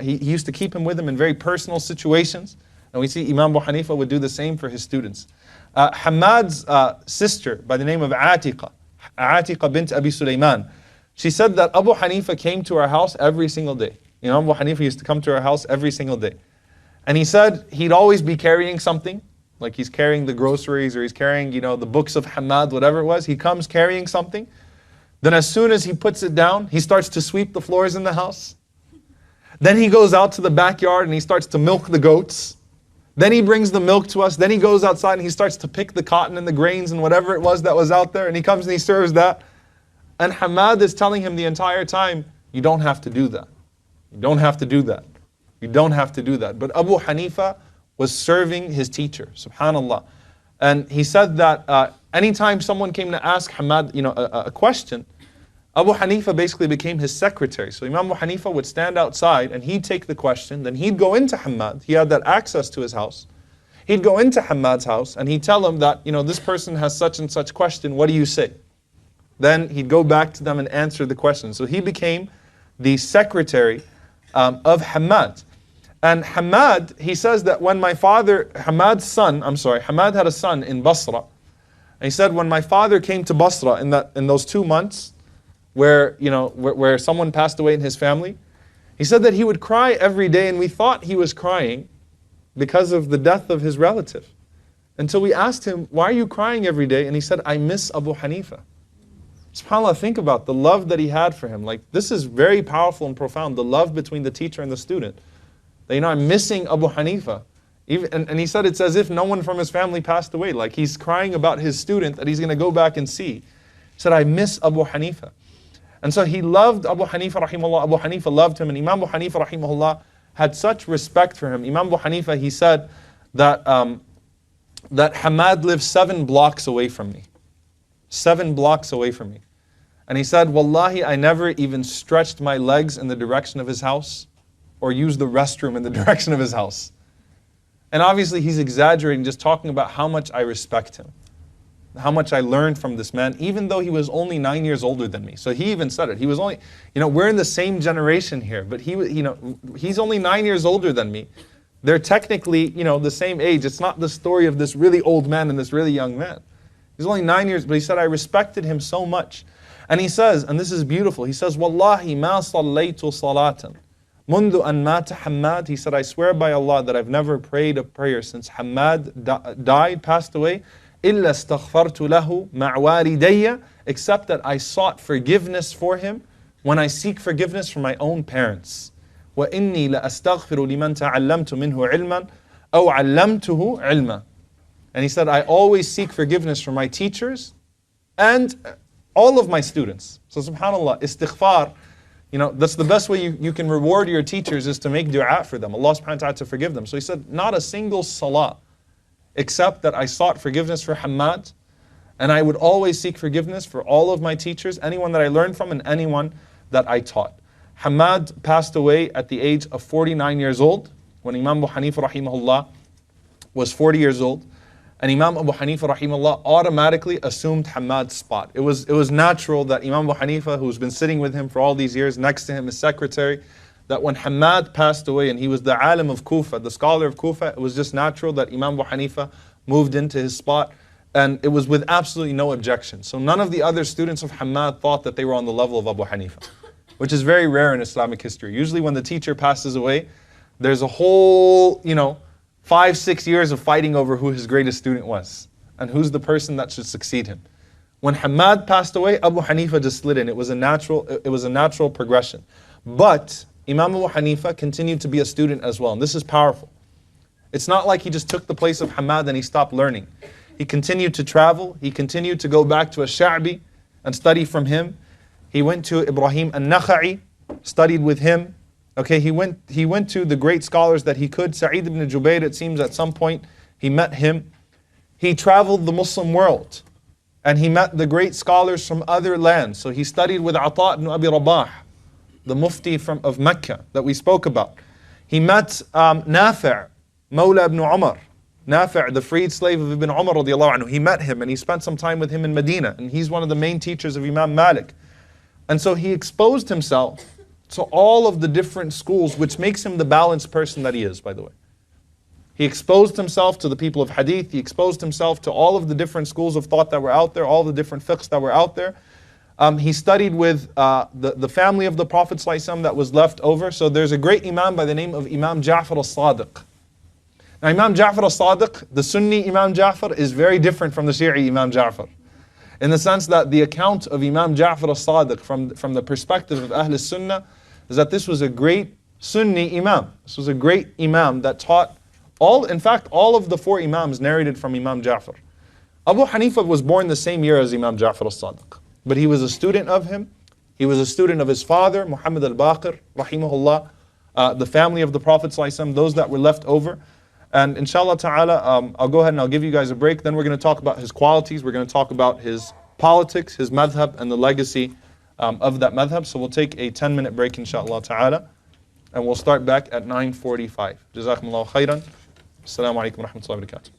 he used to keep him with him in very personal situations. And we see Imam Abu Hanifa would do the same for his students. Hamad's sister, by the name of Atiqa bint Abi Suleiman, she said that Abu Hanifa came to our house every single day. Abu Hanifa used to come to our house every single day. And he said he'd always be carrying something, like he's carrying the groceries or he's carrying, the books of Hamad, whatever it was. He comes carrying something. Then as soon as he puts it down, he starts to sweep the floors in the house. Then he goes out to the backyard and he starts to milk the goats. Then he brings the milk to us. Then he goes outside and he starts to pick the cotton and the grains and whatever it was that was out there. And he comes and he serves that. And Hamad is telling him the entire time, you don't have to do that. You don't have to do that. You don't have to do that. But Abu Hanifa was serving his teacher, subhanAllah. And he said that anytime someone came to ask Hamad, a question, Abu Hanifa basically became his secretary. So Imam Abu Hanifa would stand outside and he'd take the question, then he'd go into Hammad. He had that access to his house. He'd go into Hammad's house and he'd tell him that, this person has such and such question, what do you say? Then he'd go back to them and answer the question. So he became the secretary of Hammad. And Hammad, he says that when my father, Hammad had a son in Basra. And he said, when my father came to Basra in those 2 months where someone passed away in his family, he said that he would cry every day, and we thought he was crying because of the death of his relative. Until we asked him, why are you crying every day? And he said, I miss Abu Hanifa. SubhanAllah, think about the love that he had for him. Like, this is very powerful and profound, the love between the teacher and the student. That, I'm missing Abu Hanifa. And he said it's as if no one from his family passed away. Like, he's crying about his student that he's going to go back and see. He said, I miss Abu Hanifa. And so he loved Abu Hanifa rahimahullah. Abu Hanifa loved him, and Imam Abu Hanifa rahimahullah had such respect for him. Imam Abu Hanifa, he said that Hammad lives 7 blocks away from me. 7 blocks away from me. And he said, Wallahi, I never even stretched my legs in the direction of his house or used the restroom in the direction of his house. And obviously he's exaggerating, just talking about how much I respect him, how much I learned from this man, even though he was only 9 years older than me. So he even said it. He was only, we're in the same generation here, but he's only 9 years older than me. They're technically, the same age. It's not the story of this really old man and this really young man. He's only 9 years, but he said, I respected him so much. And he says, and this is beautiful, he says, Wallahi ma sallaytu salatan. Mundu an mata Hammad, he said, I swear by Allah that I've never prayed a prayer since Hammad died, passed away, illa astaghfartu lahu ma'walidayya, except that I sought forgiveness for him when I seek forgiveness from my own parents. Wa inni la astaghfiru liman ta'allamtu minhu ilman aw 'allamtuhu ilma. And he said, I always seek forgiveness from my teachers and all of my students. So subhanAllah, istighfar, that's the best way you can reward your teachers, is to make dua for them. Allah subhanahu wa ta'ala to forgive them. So he said, not a single salah, except that I sought forgiveness for Hammad, and I would always seek forgiveness for all of my teachers, anyone that I learned from and anyone that I taught. Hammad passed away at the age of 49 years old, when Imam Abu Hanifa rahimahullah was 40 years old. And Imam Abu Hanifa rahimahullah automatically assumed Hammad's spot. It was natural that Imam Abu Hanifa, who's been sitting with him for all these years, next to him, his secretary, that when Hammad passed away and he was the alim of Kufa, the scholar of Kufa, it was just natural that Imam Abu Hanifa moved into his spot, and it was with absolutely no objection. So none of the other students of Hammad thought that they were on the level of Abu Hanifa, which is very rare in Islamic history. Usually when the teacher passes away, there's a whole, 5-6 years of fighting over who his greatest student was and who's the person that should succeed him. When Hammad passed away, Abu Hanifa just slid in. It was a natural progression. But Imam Abu Hanifa continued to be a student as well, and this is powerful. It's not like he just took the place of Hammad and he stopped learning. He continued to travel. He continued to go back to Ash-Sha'bi and study from him. He went to Ibrahim an-Nakha'i, studied with him. Okay, he went to the great scholars that he could. Sa'id ibn Jubayr, it seems at some point, he met him. He traveled the Muslim world, and he met the great scholars from other lands. So he studied with Ata ibn Abi Rabah, the Mufti of Mecca that we spoke about. He met Nafi', Mawla ibn Umar. Nafi', the freed slave of Ibn Umar radiallahu anhu. He met him and he spent some time with him in Medina, and he's one of the main teachers of Imam Malik. And so he exposed himself to all of the different schools, which makes him the balanced person that he is, by the way. He exposed himself to the people of hadith, he exposed himself to all of the different schools of thought that were out there, all the different fiqhs that were out there. He studied with the family of the Prophet ﷺ that was left over. So there's a great imam by the name of Imam Ja'far al-Sadiq. Now Imam Ja'far al-Sadiq, the Sunni Imam Ja'far, is very different from the Shi'i Imam Ja'far, in the sense that the account of Imam Ja'far al-Sadiq from the perspective of Ahl Sunnah is that this was a great Sunni Imam. This was a great Imam that taught all of the 4 Imams narrated from Imam Ja'far. Abu Hanifa was born the same year as Imam Ja'far al-Sadiq, but he was a student of him. He was a student of his father, Muhammad al-Baqir, rahimahullah, the family of the Prophet ﷺ, those that were left over. And inshallah ta'ala, I'll go ahead and I'll give you guys a break. Then we're going to talk about his qualities. We're going to talk about his politics, his madhab, and the legacy of that madhab. So we'll take a 10-minute break, inshaAllah ta'ala, and we'll start back at 9:45. Jazakumullahu khairan. Assalamu alaikum wa rahmatullahi wa barakatuh.